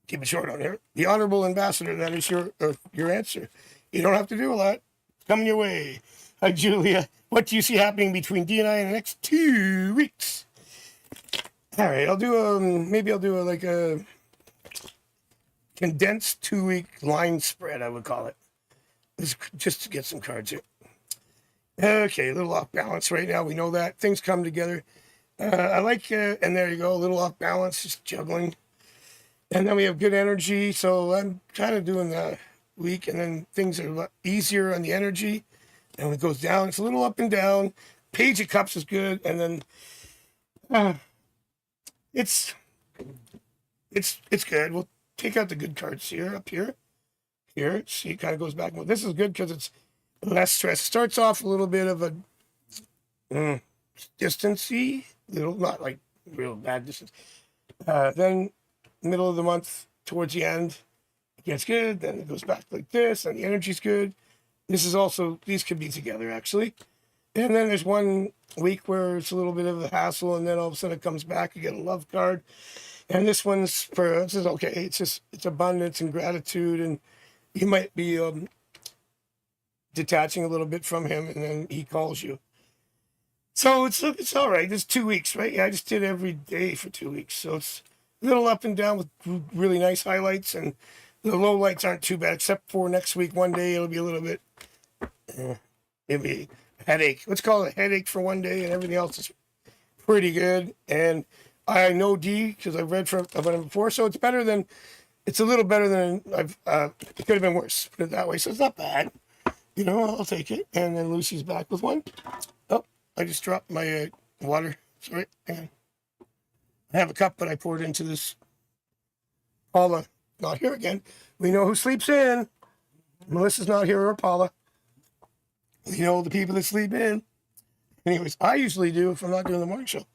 Keep it short on here. The Honorable Ambassador, that is your answer. You don't have to do a lot. It's coming your way. Hi, Julia. What do you see happening between D and I in the next 2 weeks? All right, I'll do maybe I'll do like a condensed 2-week line spread, I would call it. Just to get some cards here. Okay, a little off balance right now. We know that things come together. I like, and there you go, a little off balance, just juggling. And then we have good energy. So I'm kind of doing the week, and then things are a lot easier on the energy. And when it goes down, it's a little up and down. Page of Cups is good, and then it's good. We'll take out the good cards here, up here. Here, see, it kind of goes back. Well, this is good because it's less stress. Starts off a little bit of a distancy, little, not like real bad distance. Then middle of the month, towards the end, it gets good. Then it goes back like this, and the energy's good. This is also, these could be together actually. And then there's 1 week where it's a little bit of a hassle, and then all of a sudden it comes back. You get a love card, and this is okay. It's abundance and gratitude, and you might be detaching a little bit from him, and then he calls you. So it's all right. It's 2 weeks, right? Yeah, I just did every day for 2 weeks, so it's a little up and down with really nice highlights, and the low lights aren't too bad, except for next week. One day it'll be a little bit, it'll be a headache. Let's call it a headache for one day, and everything else is pretty good. And I know D because I've read about him before, so it's a little better than it could have been worse, put it that way. So it's not bad. You know, I'll take it. And then Lucy's back with one. Oh, I just dropped my water. Sorry. Hang on. I have a cup, but I poured into this. Paula, not here again. We know who sleeps in. Melissa's not here, or Paula. We know the people that sleep in. Anyways, I usually do if I'm not doing the morning show.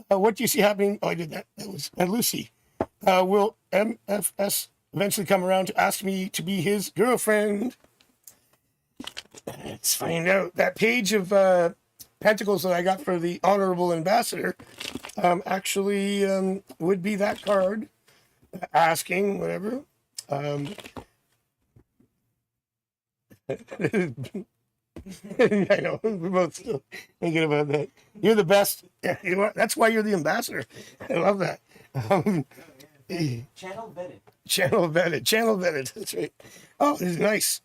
What do you see happening? Oh, I did that. That was Lucy. Will MFS eventually come around to ask me to be his girlfriend? Let's find out. That page of pentacles that I got for the Honorable Ambassador actually would be that card. Asking, whatever. I know, we're both still thinking about that. You're the best. Yeah, you know what? That's why you're the ambassador. I love that. Channel vetted. Channel vetted. That's right. Oh, this is nice.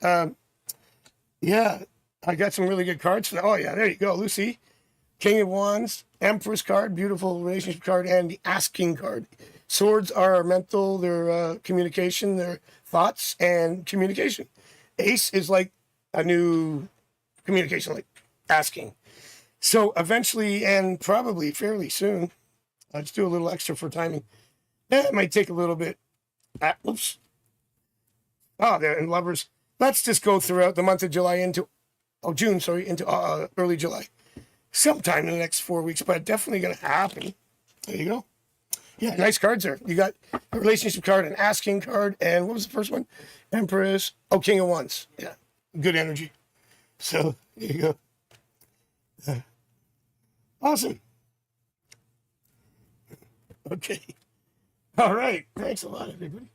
Yeah, I got some really good cards for that. Oh, yeah, there you go, Lucy. King of Wands, Empress card, beautiful relationship card, and the Asking card. Swords are mental, they're communication, they're thoughts and communication. Ace is like a new communication, like asking. So eventually, and probably fairly soon, I'll just do a little extra for timing. It might take a little bit. Oops. Oh, they're in lovers. Let's just go throughout the month of July into early July. Sometime in the next 4 weeks, but definitely going to happen. There you go. Yeah, nice cards there. You got a relationship card, an asking card, and what was the first one? Empress. Oh, King of Wands. Yeah, good energy. So there you go. Awesome. Okay. All right. Thanks a lot, everybody.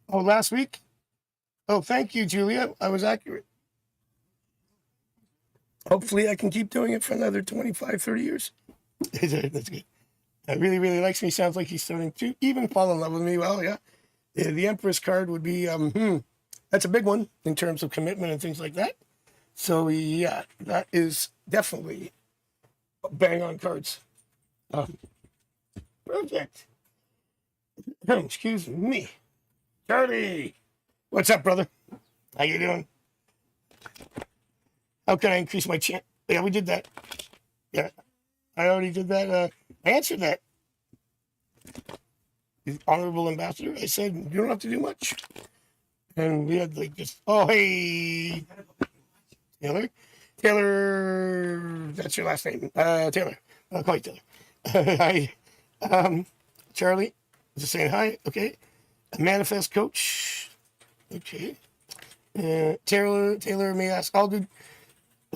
Oh, last week? Oh, thank you, Julia. I was accurate. Hopefully I can keep doing it for another 25, 30 years. That's good. Really, really likes me. Sounds like he's starting to even fall in love with me. Well, yeah. The Empress card would be, that's a big one in terms of commitment and things like that. So, yeah, that is definitely bang on cards. Project. Excuse me. Charlie. What's up, brother? How you doing? How can I increase my chance? Yeah, we did that. Yeah, I already did that. I answered that. The Honorable Ambassador, I said, you don't have to do much. And we had like this, oh, hey, Taylor, that's your last name. Taylor, I'll call you Taylor. Hi. Charlie, just saying hi. Okay. A manifest coach. Okay. Taylor may ask. I'll do.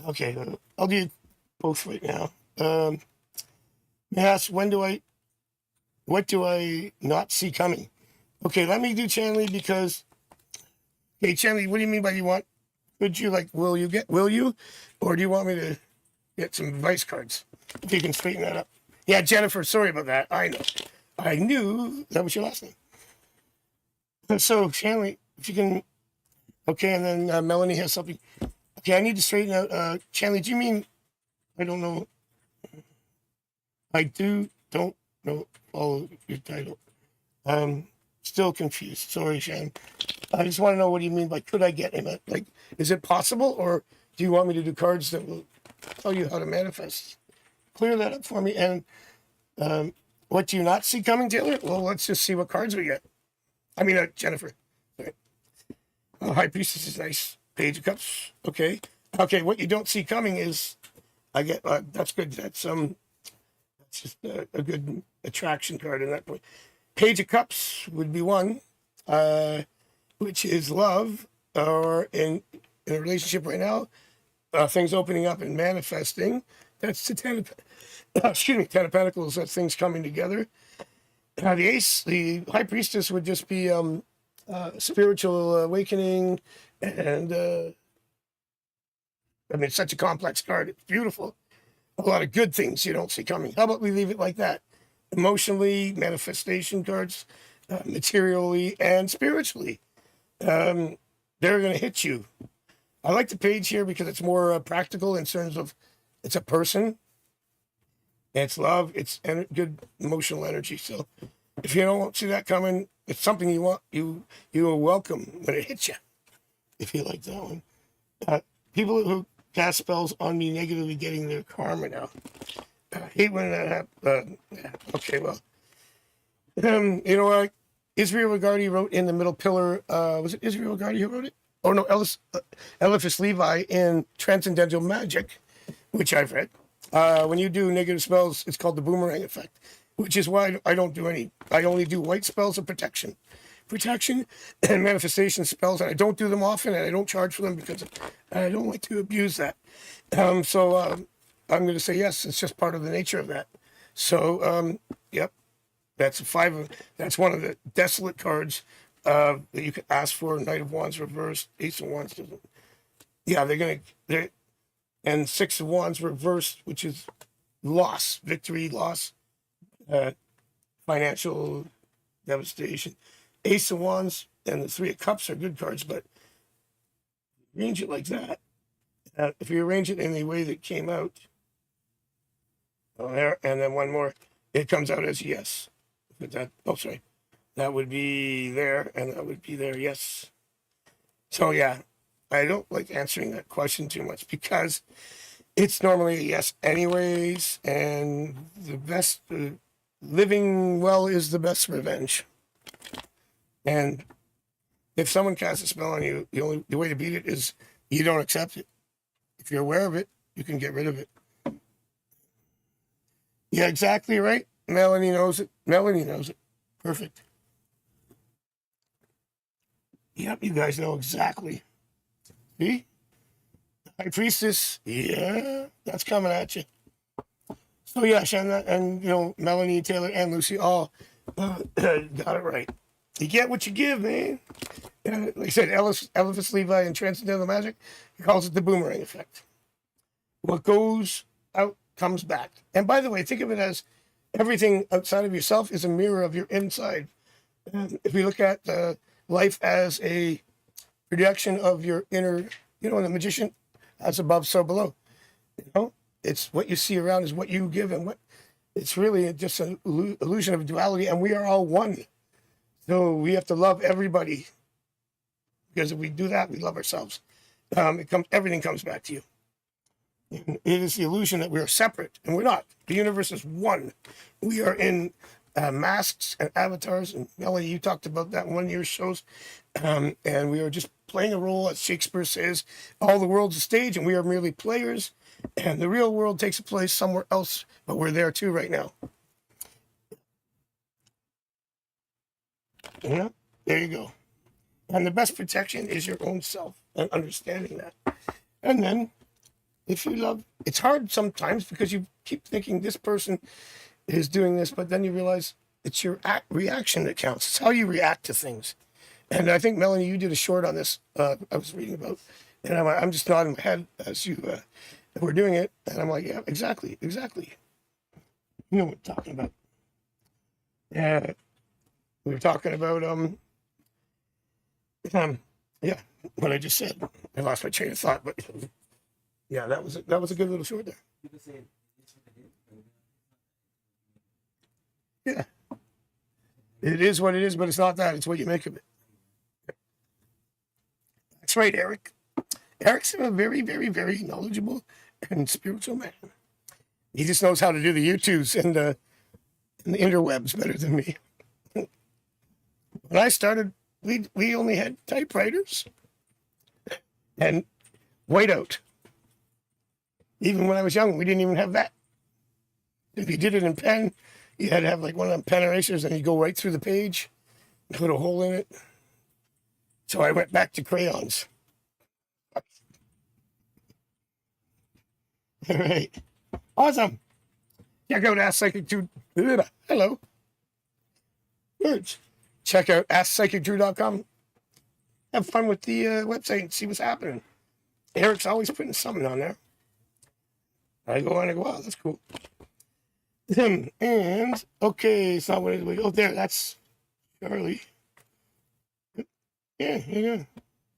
Okay. I'll do both right now. May ask, what do I not see coming? Okay, let me do Chanley because, hey, Chanley, what do you mean by you want? Would you like, will you? Or do you want me to get some advice cards? If you can straighten that up. Yeah, Jennifer, sorry about that. I know. I knew that was your last name. So, Chanley, if you can, okay, and then Melanie has something. Okay, I need to straighten out. Chanley, do you mean, I don't know. Don't know, follow your title. Still confused. Sorry, Shan. I just want to know what do you mean by could I get him? Like, is it possible, or do you want me to do cards that will tell you how to manifest? Clear that up for me. And what do you not see coming, Taylor? Well, let's just see what cards we get. I mean, Jennifer. Right. Oh, High Priestess is nice. Page of Cups. Okay. Okay. What you don't see coming is, I get. That's good. That's just a good attraction card in that point. Page of Cups would be one, which is love, or in a relationship right now, things opening up and manifesting. That's the Ten of Pentacles. That things coming together. The Ace, the High Priestess would just be spiritual awakening, and I mean, it's such a complex card. It's beautiful. A lot of good things you don't see coming. How about we leave it like that? Emotionally, manifestation cards, materially, and spiritually. They're going to hit you. I like the page here because it's more practical in terms of it's a person, it's love, it's good emotional energy. So if you don't see that coming, it's something you want. You are welcome when it hits you. If you like that one, people who cast spells on me negatively getting their karma now. I hate when that happens. Okay, well, you know what? Israel Regardi wrote in the middle pillar. Was it Israel Regardi who wrote it? Oh no, Eliphas Levi in Transcendental Magic, which I've read. When you do negative spells, it's called the boomerang effect, which is why I don't do any. I only do white spells of protection and manifestation spells, and I don't do them often, and I don't charge for them because I don't like to abuse that. So I'm going to say yes. It's just part of the nature of that. So yep, that's that's one of the desolate cards that you can ask for. Knight of Wands reversed, Ace of Wands doesn't. Yeah, and Six of Wands reversed, which is loss, victory, loss, financial devastation. Ace of Wands and the Three of Cups are good cards, but arrange it like that. If you arrange it in the way that came out, there, and then one more, it comes out as yes. Sorry. That would be there, and that would be there, yes. So, yeah, I don't like answering that question too much because it's normally a yes anyways, and the best, living well is the best revenge. And if someone casts a spell on you, the way to beat it is you don't accept it. If you're aware of it, you can get rid of it. Yeah, exactly right. Melanie knows it. Perfect. Yep, you guys know exactly. See? High Priestess. Yeah, that's coming at you. So yeah, Shanna and Melanie, Taylor, and Lucy all got it right. You get what you give, man. And like I said, Eliphas Levi in Transcendental Magic, he calls it the boomerang effect. What goes out comes back. And by the way, think of it as everything outside of yourself is a mirror of your inside. And if we look at life as a projection of your inner, the magician, as above, so below. It's what you see around is what you give, and it's really just an illusion of duality, and we are all one. So we have to love everybody, because if we do that, we love ourselves. Everything comes back to you. It is the illusion that we are separate, and we're not. The universe is one. We are in masks and avatars, and Melanie, you talked about that in one of your shows, and we are just playing a role, as Shakespeare says. All the world's a stage, and we are merely players, and the real world takes place somewhere else, but we're there too right now. You know, there you go. And the best protection is your own self and understanding that. And then, if you love, it's hard sometimes because you keep thinking this person is doing this, but then you realize it's your reaction that counts. It's how you react to things. And I think, Melanie, you did a short on this. I was reading about, and I'm just nodding my head as you were doing it. And I'm like, yeah, exactly. You know what I'm talking about. Yeah, we were talking about, yeah, what I just said. I lost my train of thought, but yeah, that was a good little short there. Yeah, it is what it is, but it's not that. It's what you make of it. That's right, Eric. Eric's a very, very, very knowledgeable and spiritual man. He just knows how to do the YouTubes and the interwebs better than me. When I started, we only had typewriters and whiteout. Even when I was young, we didn't even have that. If you did it in pen, you had to have like one of them pen erasers, and you go right through the page, put a hole in it. So I went back to crayons. All right. Awesome. Check out Ask Psychic Drew. Hello. Words. Check out AskPsychicDrew.com. Have fun with the website and see what's happening. Eric's always putting something on there. I go on and go, wow, that's cool. And, okay, it's not what it is. Oh, there, that's Charlie. Yeah.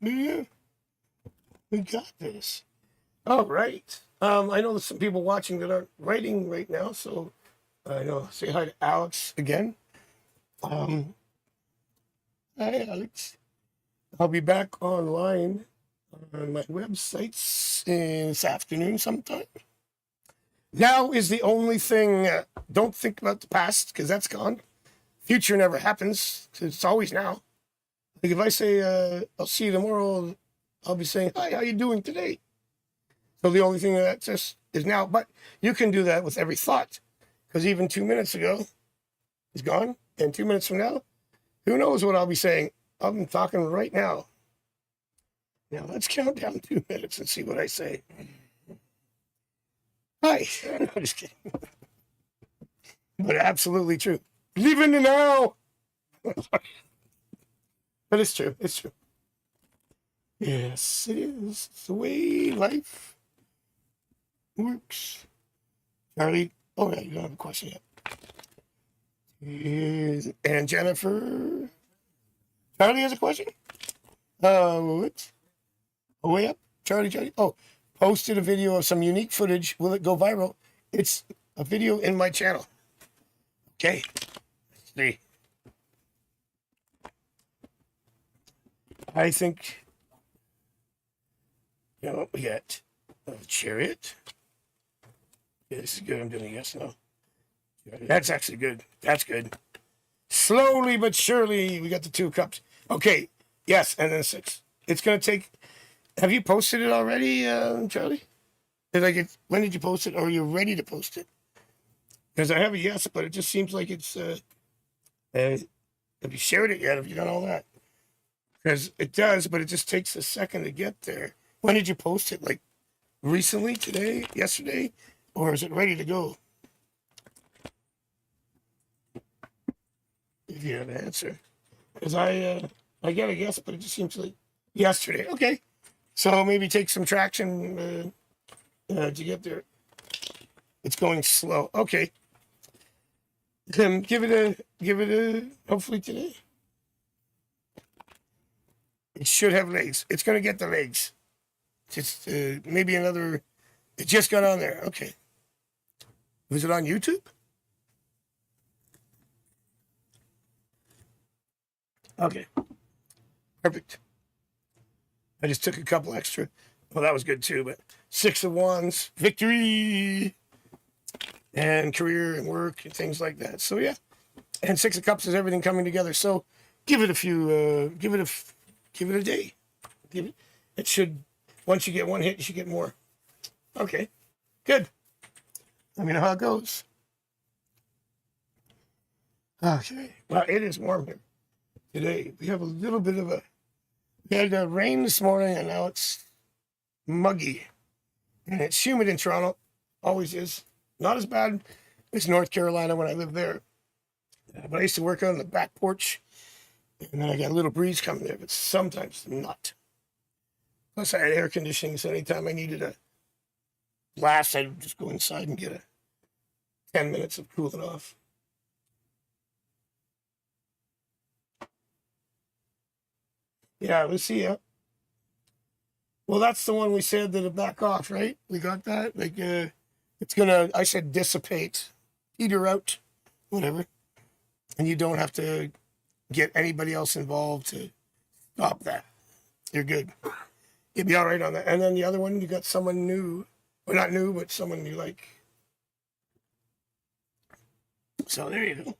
We got this. All right. I know there's some people watching that aren't writing right now, so I know. Say hi to Alex again. Hi, Alex. I'll be back online on my websites this afternoon sometime. Now is the only thing. Don't think about the past because that's gone. Future never happens. It's always now. Like if I say I'll see you tomorrow, I'll be saying, hi, how you doing today? So the only thing that just is now. But you can do that with every thought because even 2 minutes ago is gone. And 2 minutes from now, who knows what I'll be saying? I'm talking right now. Now let's count down 2 minutes and see what I say. Hi. No, I'm just kidding. But absolutely true. Live in the now. But it's true. It's true. Yes, it is. It's the way life works. Charlie, oh yeah, you don't have a question yet. And Jennifer. Charlie has a question? What? Oh, way up. Charlie. Oh, posted a video of some unique footage. Will it go viral? It's a video in my channel. Okay. Let's see. I think, you know, we got a chariot. Yeah, this is good. I'm doing a yes, no. That's actually good. That's good. Slowly but surely, we got the 2 cups. Okay. Yes, and then 6. It's going to take... Have you posted it already, Charlie? When did you post it? Or are you ready to post it? Because I have a yes, but it just seems like it's... have you shared it yet? Have you done all that? Because it does, but it just takes a second to get there. When did you post it? Like recently, today, yesterday? Or is it ready to go? If you have an answer. Because I get a yes, but it just seems like yesterday. Okay. So maybe take some traction to get there. It's going slow. Okay. Give it a hopefully today. It should have legs. It's going to get the legs. Just maybe another. It just got on there. Okay. Was it on YouTube? Okay. Perfect. I just took a couple extra. Well, that was good too, but 6 of Wands, victory, and career and work and things like that. So yeah. And 6 of Cups is everything coming together. So give it a few, give it a day. It should, once you get one hit, you should get more. Okay, good. Let me know how it goes. Okay, well, it is warm here. today. We have a little bit of we had rain this morning and now it's muggy. And it's humid in Toronto. Always is. Not as bad as North Carolina when I lived there. But I used to work out on the back porch. And then I got a little breeze coming there, but sometimes not. Plus I had air conditioning, so anytime I needed a blast, I'd just go inside and get 10 minutes of cooling off. Yeah, let's see. Well, that's the one we said that'll back off, right? We got that? Like, it's gonna, I said dissipate, peter out, whatever. And you don't have to get anybody else involved to stop that. You're good. You'll be all right on that. And then the other one, you got someone new, or not new, but someone you like. So there you go.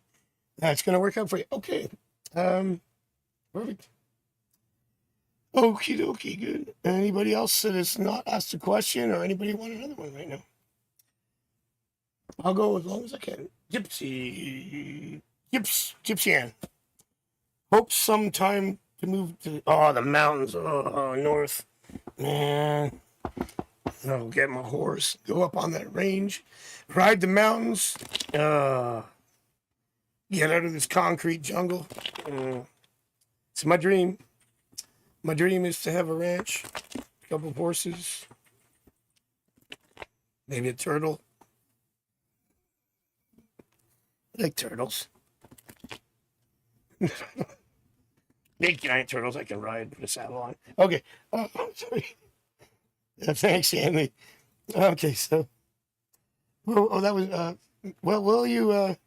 That's gonna work out for you. Okay. Perfect. Okie dokie, good. Anybody else that has not asked a question or anybody want another one right now? I'll go as long as I can. Gypsy Ann. Hope sometime to move to the mountains. North. Man. I'll get my horse, go up on that range, ride the mountains, get out of this concrete jungle. It's my dream. My dream is to have a ranch, a couple of horses, maybe a turtle. I like turtles. Big giant turtles I can ride with a saddle on. Okay. Sorry. Thanks, Andy. Okay, so. That was. Will you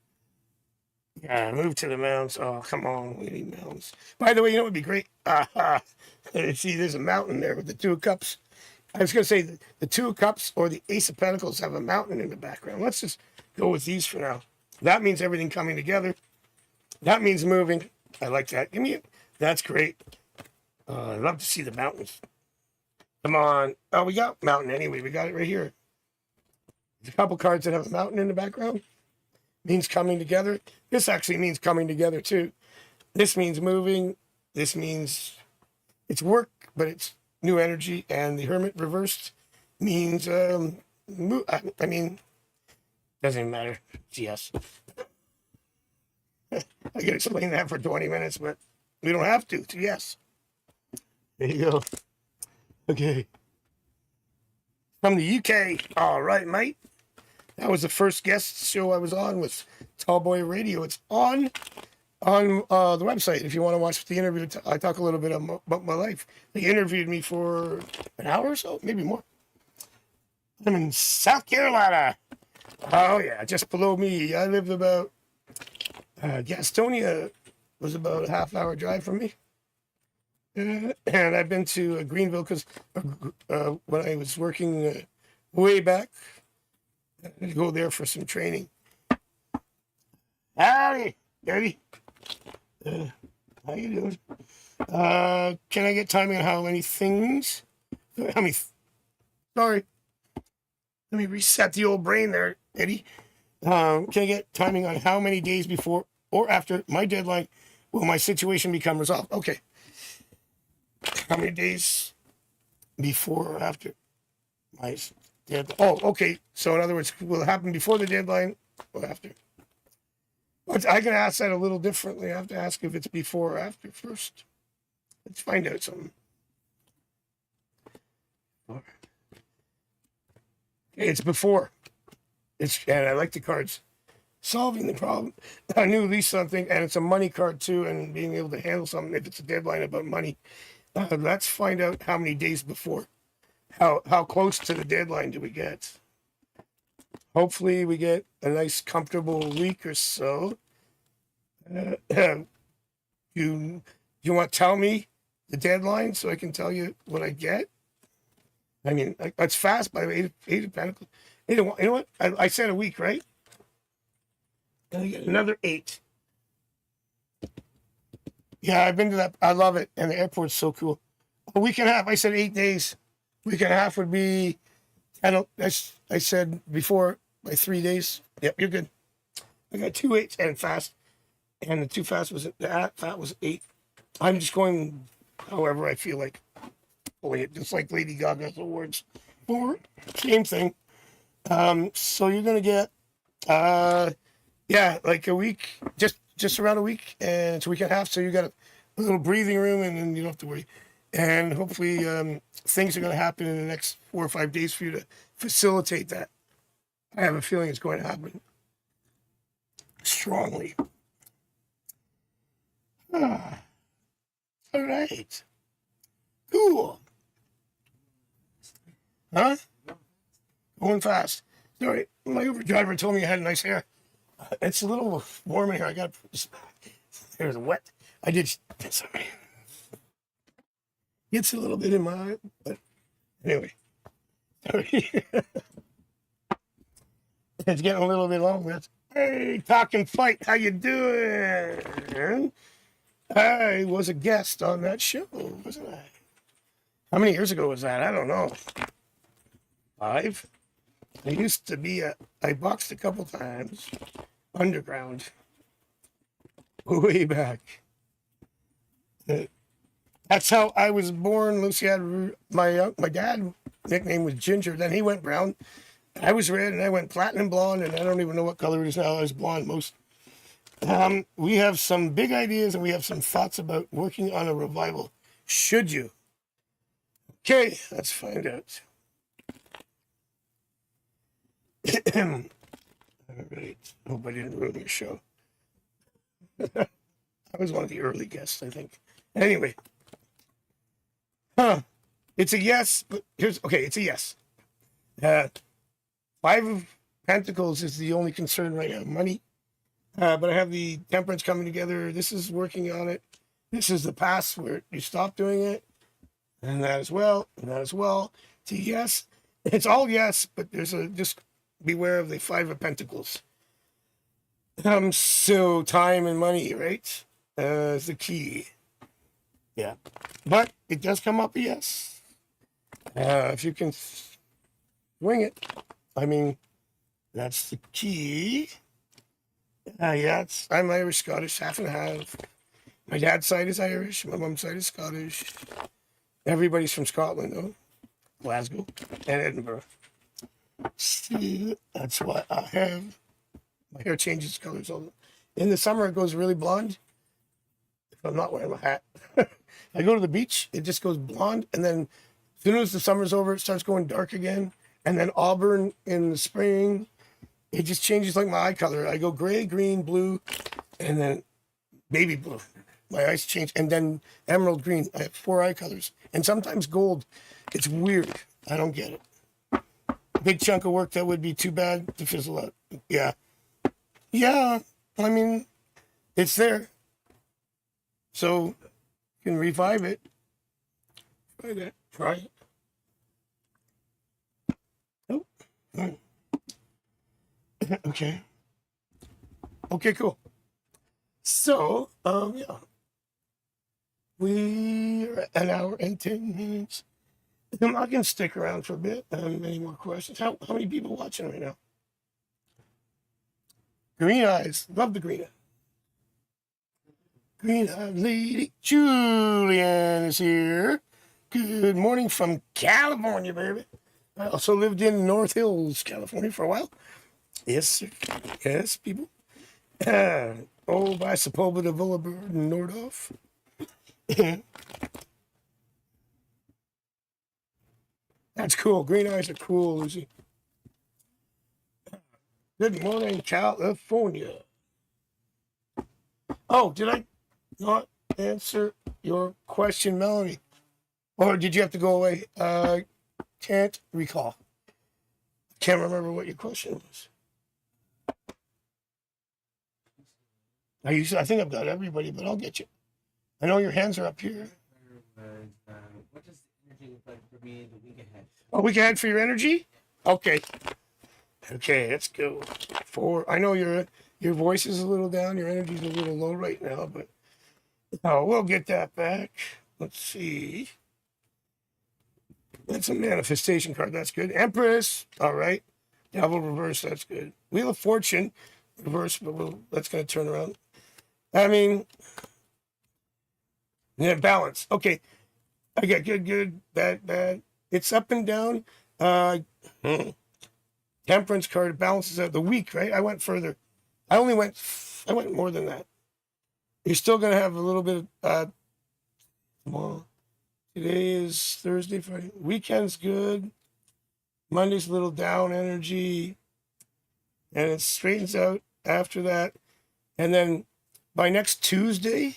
move to the mountains? Oh, come on. We need mountains. By the way, you know what would be great? See, there's a mountain there with the Two of Cups. I was going to say the Two of Cups or the Ace of Pentacles have a mountain in the background. Let's just go with these for now. That means everything coming together. That means moving. I like that. Give me it. That's great. I'd love to see the mountains. Come on. Oh, we got mountain anyway. We got it right here. There's a couple cards that have a mountain in the background. Means coming together. This actually means coming together too. This means moving. This means it's work, but it's new energy. And the Hermit reversed means, doesn't even matter. It's yes. I could explain that for 20 minutes, but we don't have to. It's yes. There you go. Okay. From the UK. All right, mate. That was the first guest show I was on with Tallboy Radio. It's on the website if you want to watch the interview. I talk a little bit about my life. They interviewed me for an hour or so, maybe more. I'm in South Carolina. Oh, yeah, just below me. I lived about, Gastonia was about a half-hour drive from me. And I've been to Greenville because when I was working way back, I go there for some training. Howdy, Daddy. How you doing? Can I get timing on how many things? Sorry. Let me reset the old brain there, Eddie. Can I get timing on how many days before or after my deadline will my situation become resolved? Okay. How many days before or after my deadline? Oh, okay. So in other words, will it happen before the deadline or after? But I can ask that a little differently. I have to ask if it's before or after first. Let's find out something. Okay, it's before. And I like the cards. Solving the problem. I knew at least something, and it's a money card too, and being able to handle something if it's a deadline about money. Let's find out how many days before. How close to the deadline do we get? Hopefully we get a nice comfortable week or so. You want to tell me the deadline so I can tell you what I get? I mean, that's fast by the way. Eight of Pentacles. You know what? I said a week, right? And I get another 8. Yeah, I've been to that. I love it. And the airport's so cool. A week and a half. I said 8 days. Week and a half would be, I said before, by 3 days. Yep, you're good. I got 2 8s and fast. And the 2 fast was, the fat was 8. I'm just going however I feel like pulling it, just like Lady Gaga's awards. Or same thing. So you're gonna get yeah, like a week, just around a week, and it's a week and a half. So you got a little breathing room, and then you don't have to worry. And hopefully, things are going to happen in the next 4 or 5 days for you to facilitate that. I have a feeling it's going to happen strongly. Ah, all right, cool. Huh? Going fast. Sorry, my Uber driver told me I had nice hair. It's a little warm in here. I got there's wet. I did. Sorry. Gets a little bit in my eye, but anyway. Sorry. It's getting a little bit long. That's, hey, Talking Fight, how you doing? I was a guest on that show, wasn't I? How many years ago was that? I don't know. 5? I used to be I boxed a couple times underground way back. That's how I was born. Lucy had my dad nickname was Ginger. Then he went brown. I was red, and I went platinum blonde, and I don't even know what color it is now. I was blonde most. We have some big ideas, and we have some thoughts about working on a revival. Should you? Okay, let's find out. All right. Hope I didn't ruin your show. I was one of the early guests, I think. Anyway. It's a yes, but it's a yes. 5 of Pentacles is the only concern right now. Money. But I have the Temperance coming together. This is working on it. This is the past where you stop doing it. And that as well. And that as well. It's a yes. It's all yes, but there's just beware of the 5 of Pentacles. So time and money, right? Is the key. Yeah. But it does come up a yes. If you can swing it, I mean, that's the key. Yeah, I'm Irish, Scottish, half and half. My dad's side is Irish. My mom's side is Scottish. Everybody's from Scotland, though. Glasgow and Edinburgh. See, that's what I have. My hair changes colors. In the summer, it goes really blonde. If I'm not wearing my hat. I go to the beach, it just goes blonde. And then as soon as the summer's over, it starts going dark again. And then auburn in the spring. It just changes like my eye color. I go gray, green, blue, and then baby blue. My eyes change. And then emerald green. I have 4 eye colors. And sometimes gold. It's weird. I don't get it. Big chunk of work that would be too bad to fizzle out. Yeah. Yeah. I mean, it's there. So you can revive it. Try that. Try it. Oh. Okay. Okay, cool. So, yeah. We're at 1 hour and 10 minutes. I can stick around for a bit. Any more questions? How many people watching right now? Green eyes. Love the green eye. Green eyed lady. Julian is here. Good morning from California, baby. I also lived in North Hills, California for a while. Yes, sir. Yes, people. By Sepulveda Boulevard in Nordhoff. That's cool. Green eyes are cool, Lucy. Good morning, California. Oh, did I not answer your question, Melanie? Or did you have to go away? Can't recall. Can't remember what your question was. I think I've got everybody, but I'll get you. I know your hands are up here. What does the energy look like for me the week ahead? A week ahead for your energy? Okay. Okay, let's go. I know your voice is a little down, your energy's a little low right now, but we'll get that back. Let's see. That's a manifestation card. That's good. Empress. All right. Devil reverse. That's good. Wheel of Fortune reverse, but that's going to turn around. I mean, Yeah, balance. Okay. I got good, bad. It's up and down. Uh, hmm. Temperance card balances out the week, right? I went further. I went more than that. You're still gonna have a little bit of tomorrow. Today is Thursday, Friday. Weekend's good. Monday's a little down energy, and it straightens out after that. And then by next Tuesday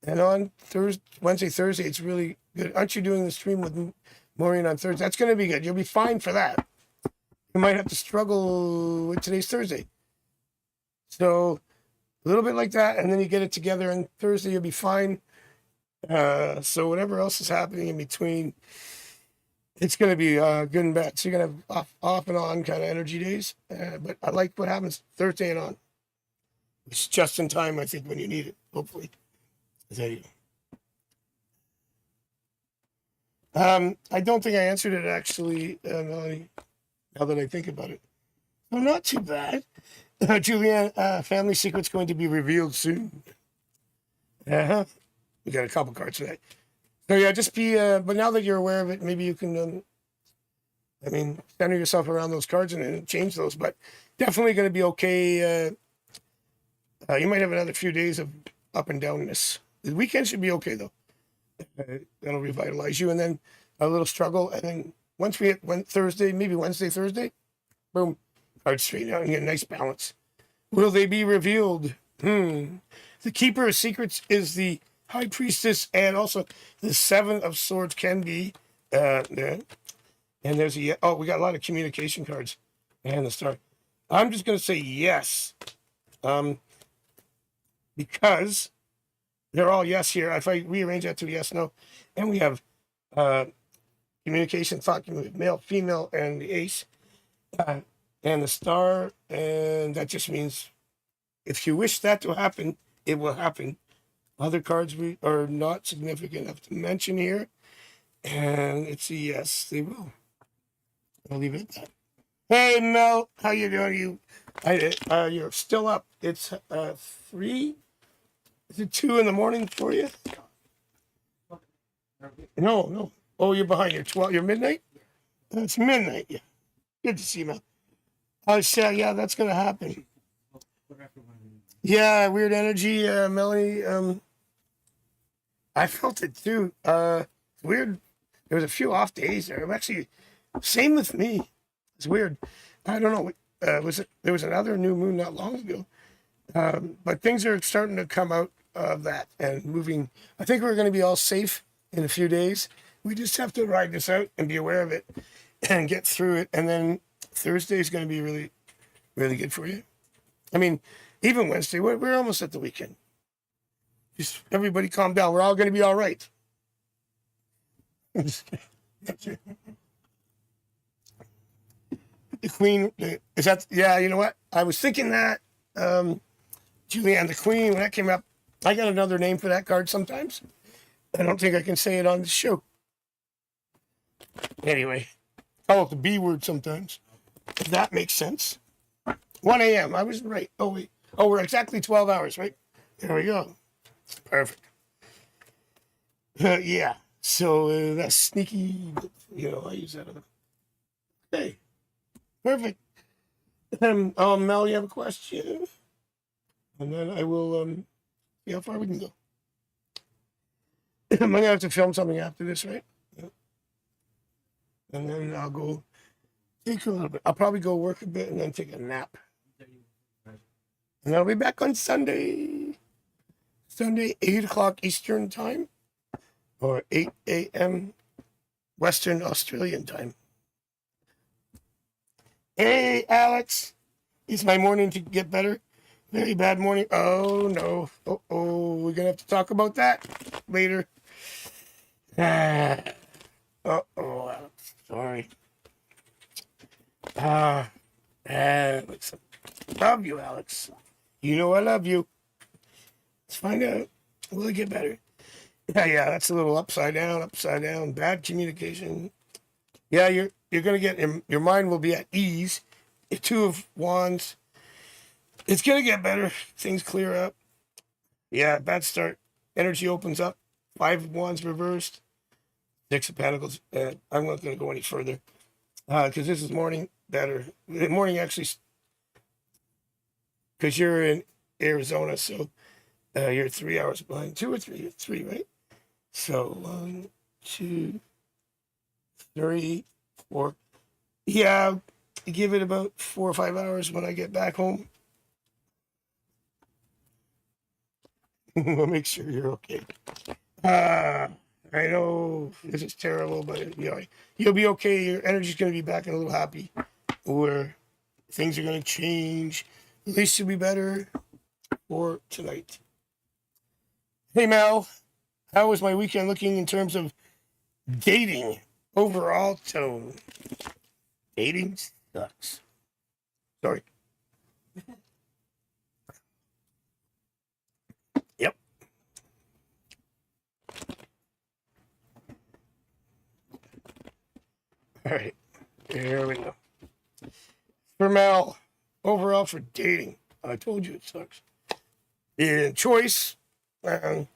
and on Thursday, Wednesday, Thursday, it's really good. Aren't you doing the stream with Maureen on Thursday? That's going to be good. You'll be fine for that. You might have to struggle with today's Thursday. So a little bit like that, and then you get it together, and Thursday you'll be fine. So whatever else is happening in between, it's going to be good and bad. So you're going to have off and on kind of energy days. But I like what happens Thursday and on. It's just in time, I think, when you need it, hopefully. There you go. I don't think I answered it, actually, Melanie, now that I think about it. Oh, not too bad. Julianne, family secret's going to be revealed soon. Uh-huh. We got a couple cards today. So yeah, just be, but now that you're aware of it, maybe you can, center yourself around those cards and change those, but definitely going to be okay. You might have another few days of up and downness. The weekend should be okay, though. That'll revitalize you, and then a little struggle, and then once we hit Thursday, maybe Wednesday, Thursday, boom, cards straighten out and get a nice balance. Will they be revealed? The Keeper of Secrets is the High Priestess, and also the Seven of Swords can be. And there's we got a lot of communication cards, and the Star. I'm just going to say yes, because they're all yes here. If I rearrange that to yes, no, and we have communication, thought, male, female, and the Ace, and the Star, and that just means if you wish that to happen, it will happen. Other cards we are not significant enough to mention here, and it's a yes, they will. I'll leave it at that. Hey Mel, how you doing? You're still up. It's 3. Is it 2 in the morning for you? No. Oh, you're behind. You're midnight. It's midnight. Yeah. Good to see you, Mel. I said, yeah, that's gonna happen. Yeah, weird energy, Melanie. I felt it too. Weird. There was a few off days there. I'm actually same with me. It's weird. I don't know. There was another new moon not long ago, but things are starting to come out of that and moving. I think we're going to be all safe in a few days. We just have to ride this out and be aware of it and get through it. And then Thursday is going to be really, really good for you. I mean, even Wednesday, we're almost at the weekend. Just everybody calm down. We're all going to be all right. The Queen, is that, yeah, you know what? I was thinking that, Julianne, the Queen, when that came up, I got another name for that card sometimes. I don't think I can say it on the show. Anyway, call it the B word sometimes. If that makes sense. 1 a.m. I was right. Oh, wait. Oh, we're exactly 12 hours, right? There we go. Perfect. Yeah. So that's sneaky. I use that. Okay. Perfect. Mel, you have a question? And then I will see how far we can go. I'm gonna have to film something after this, right? Yeah. And then I'll go take a little bit. I'll probably go work a bit and then take a nap. And I'll be back on Sunday. Sunday, 8 o'clock Eastern time, or 8 a.m. Western Australian time. Hey, Alex. Is my morning to get better? Very bad morning. Oh, no. Oh, we're going to have to talk about that later. Alex. Sorry. Alex. Love you, Alex. You know I love you. Let's find out. Will it get better? Yeah, that's a little upside down. Bad communication. Yeah, you're going to get, your mind will be at ease. 2 of Wands. It's going to get better. Things clear up. Yeah, bad start. Energy opens up. 5 of Wands reversed. 6 of Pentacles. I'm not going to go any further because this is morning better. The morning actually, because you're in Arizona, so you're 3 hours behind. 2 or 3? You're 3, right? So 1, 2, 3, 4. Yeah, give it about 4 or 5 hours when I get back home. We'll make sure you're okay. I know this is terrible, but you'll be okay. Your energy's going to be back and a little happy, where things are going to change. At least you'll be better for tonight. Hey, Mel, how was my weekend looking in terms of dating? Overall tone. Dating sucks. Sorry. Yep. All right. There we go. For Mel, overall for dating, I told you it sucks. In choice, this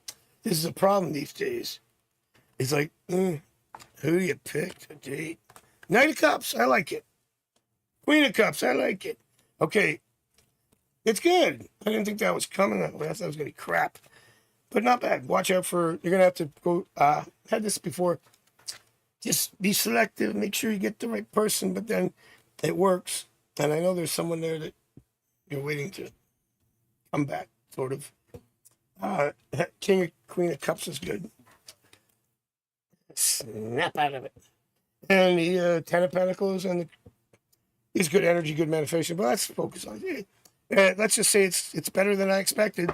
is a problem these days. It's like, who do you pick to date? Knight of Cups, I like it. Queen of Cups, I like it. Okay, it's good. I didn't think that was coming that way. I thought it was going to be crap. But not bad. Watch out for, you're going to have to go, had this before. Just be selective, make sure you get the right person, but then it works. And I know there's someone there that you're waiting to come back, sort of. King of Queen of Cups is good. Snap out of it. And the 10 of Pentacles and is good energy, good manifestation. But let's focus on it. Let's just say it's better than I expected.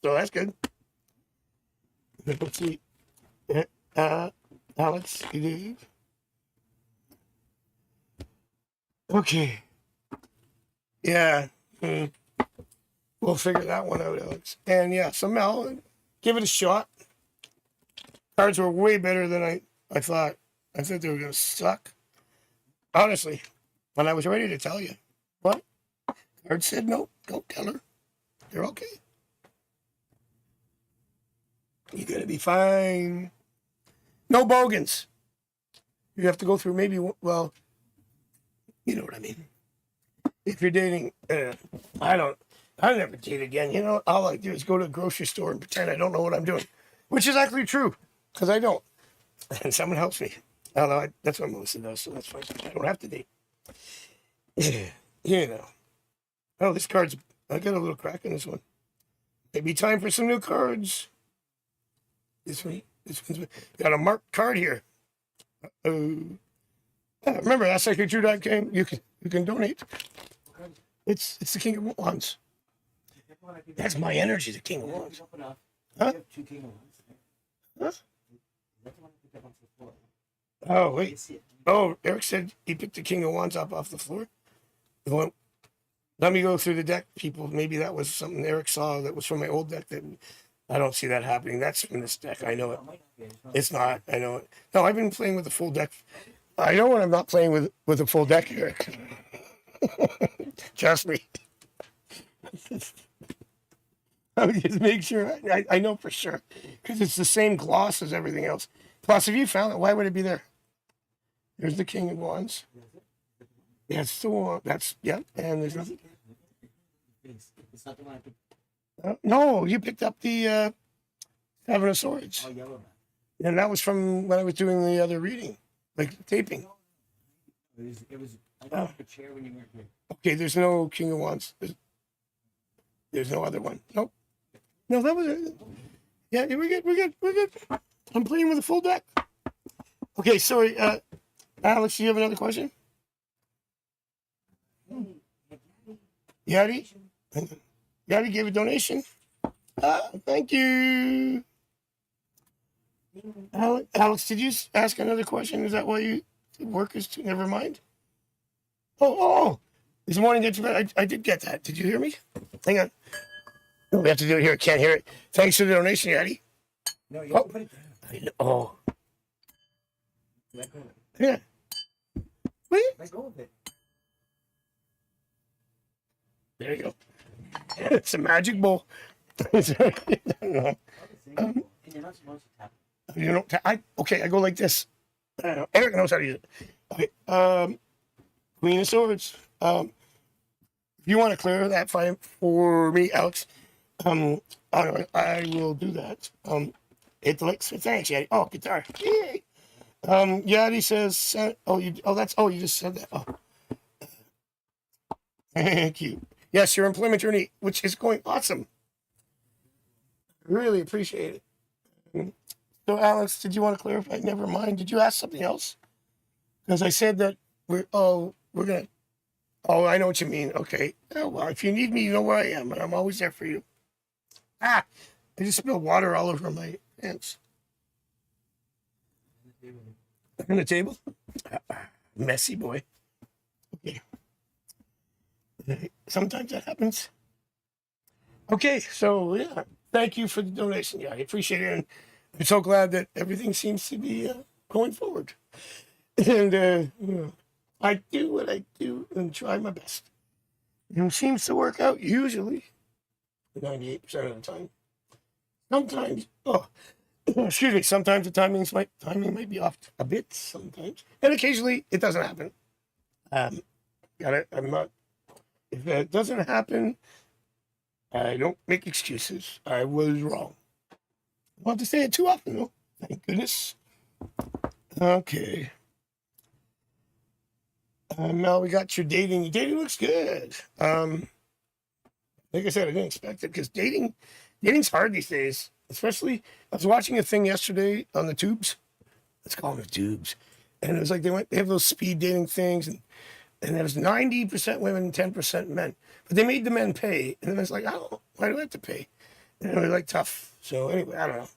So that's good. Let's see. Alex, Dave. Okay. Yeah. We'll figure that one out, Alex. And yeah, so Mel, give it a shot. Cards were way better than I thought. I thought they were going to suck. Honestly, when I was ready to tell you. But cards said no, don't tell her. You're okay. You're going to be fine. No bogans. You have to go through maybe, well, you know what I mean. If you're dating, I'll never date again. You know, all I do is go to a grocery store and pretend I don't know what I'm doing, which is actually true, because I don't. And someone helps me. Although that's what Melissa does, so that's fine. I don't have to date. You know. Oh, this card's, I got a little crack in this one. Maybe time for some new cards. This one's got a marked card here. Remember, that's like a Drew.com. You can donate. It's the King of Wands. That's my energy, the King of Wands. Huh? Huh? Oh, wait. Oh, Eric said he picked the King of Wands up off the floor. Well, let me go through the deck, people. Maybe that was something Eric saw that was from my old deck. That I don't see that happening. That's from this deck. I know it. It's not. I know it. No, I've been playing with the full deck. I know when I'm not playing with a full deck, Eric. Trust me. I would just make sure. I know for sure. Because it's the same gloss as everything else. Plus, if you found it, why would it be there? There's the King of Wands. Yeah, it's the one. That's, yeah. And there's nothing. It's not the one I picked. No, you picked up the Seven of Swords. Oh, yellow man. And that was from when I was doing the other reading, like taping. It was I got the chair when you weren't here. Okay, there's no King of Wands. There's no other one. Nope. No, that was it. Yeah, we're good. I'm playing with a full deck. Okay, sorry. Alex, do you have another question? Yadi? Yadi gave a donation. Thank you. Alex, did you ask another question? Is that why you work is too? Never mind. Oh. This morning, I did get that. Did you hear me? Hang on. No, we have to do it here. I can't hear it. Thanks for the donation, Yadi. No, you have to put it down. Oh. Let go of it. Yeah. Wait. Let go of it. There you go. It's a magic bowl. No. And you're not supposed to tap. You know, I go like this. Eric knows how to use it. Okay, Queen of Swords. If you want to clear that fight for me, Alex, I will do that. Hit the licks. Thanks, Yeti. Oh, guitar. Yay. Yeti says, you just said that. Oh. Thank you. Yes, your employment journey, which is going awesome. Really appreciate it. So, Alex, did you want to clarify? Never mind. Did you ask something else? Because I said that we're gonna. Oh, I know what you mean. Okay. Oh, well, if you need me, you know where I am, and I'm always there for you. I just spilled water all over my pants. On the table? Messy boy. Okay. Sometimes that happens. Okay, so yeah, thank you for the donation. Yeah, I appreciate it. And I'm so glad that everything seems to be going forward. And I do what I do and try my best. And it seems to work out usually 98% of the time. Sometimes, excuse me, sometimes the timing might be off a bit sometimes. And occasionally it doesn't happen. If that doesn't happen, I don't make excuses. I was wrong. I don't have to say it too often, though. Thank goodness. Okay. Mel, we got your dating. Your dating looks good. Like I said, I didn't expect it because dating's hard these days. Especially, I was watching a thing yesterday on the tubes. Let's call them the tubes. And it was like they have those speed dating things, and there was 90% women and 10% men. But they made the men pay. And then it's like, oh, why do I have to pay? And it was like tough. So anyway, I don't know.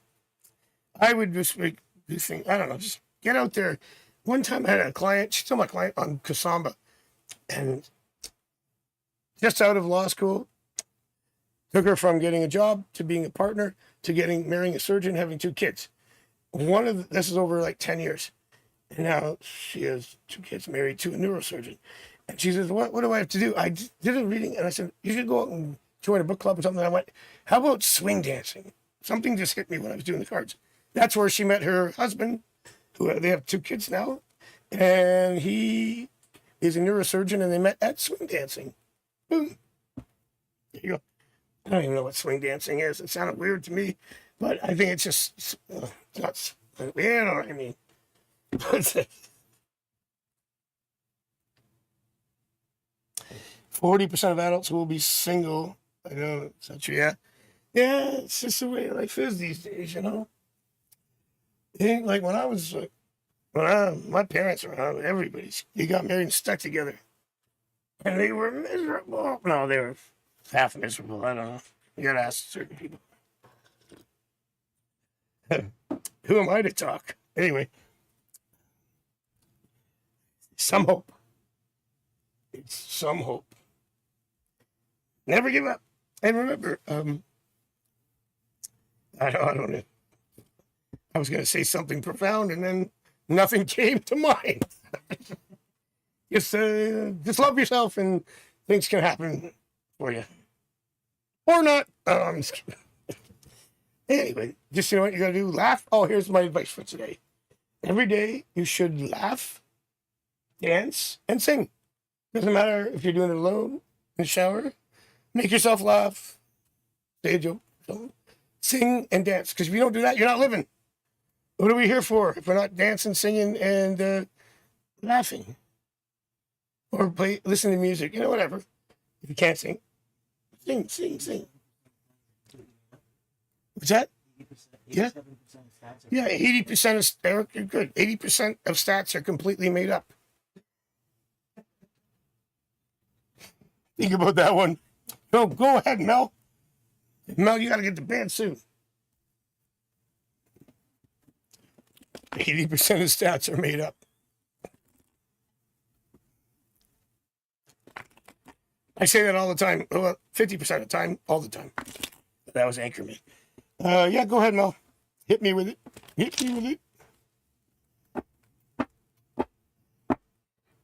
I would just make this thing, I don't know, just get out there. One time I had a client, she's still my client on Kasamba, and just out of law school, took her from getting a job to being a partner to marrying a surgeon, having 2 kids. This is over like 10 years. And now she has 2 kids married to a neurosurgeon. And she says, what do I have to do? I did a reading and I said, you should go out and join a book club or something. And I went, how about swing dancing? Something just hit me when I was doing the cards. That's where she met her husband, who they have 2 kids now. And he is a neurosurgeon and they met at swing dancing. Boom. There you go. I don't even know what swing dancing is. It sounded weird to me, but I think it's just nuts. You know what I mean? 40% of adults will be single. I know it's not true. Yeah, it's just the way life is these days. You know, it ain't like when I was my parents were around. They got married and stuck together, and they were miserable. No, they were half miserable. I don't know. You gotta ask certain people. Who am I to talk? Anyway. Some hope. It's some hope. Never give up. And remember, I don't know. I was going to say something profound and then nothing came to mind. Just love yourself and things can happen for you. Or not. I'm just kidding. Anyway, just you know what you got to do? Laugh. Oh, here's my advice for today. Every day you should laugh, dance, and sing. Doesn't matter if you're doing it alone, in the shower. Make yourself laugh. Say a joke. Sing and dance. Because if you don't do that, you're not living. What are we here for if we're not dancing, singing, and laughing? Or listen to music, whatever. If you can't sing, sing. What's that? 80%, yeah. 80% of Eric, you're good. 80% of stats are completely made up. Think about that one. No, go ahead, Mel. Mel, you got to get to bed soon. 80% of stats are made up. I say that all the time. Well, 50% of the time, all the time. That was Anchorman. Yeah, go ahead, Mel. Hit me with it.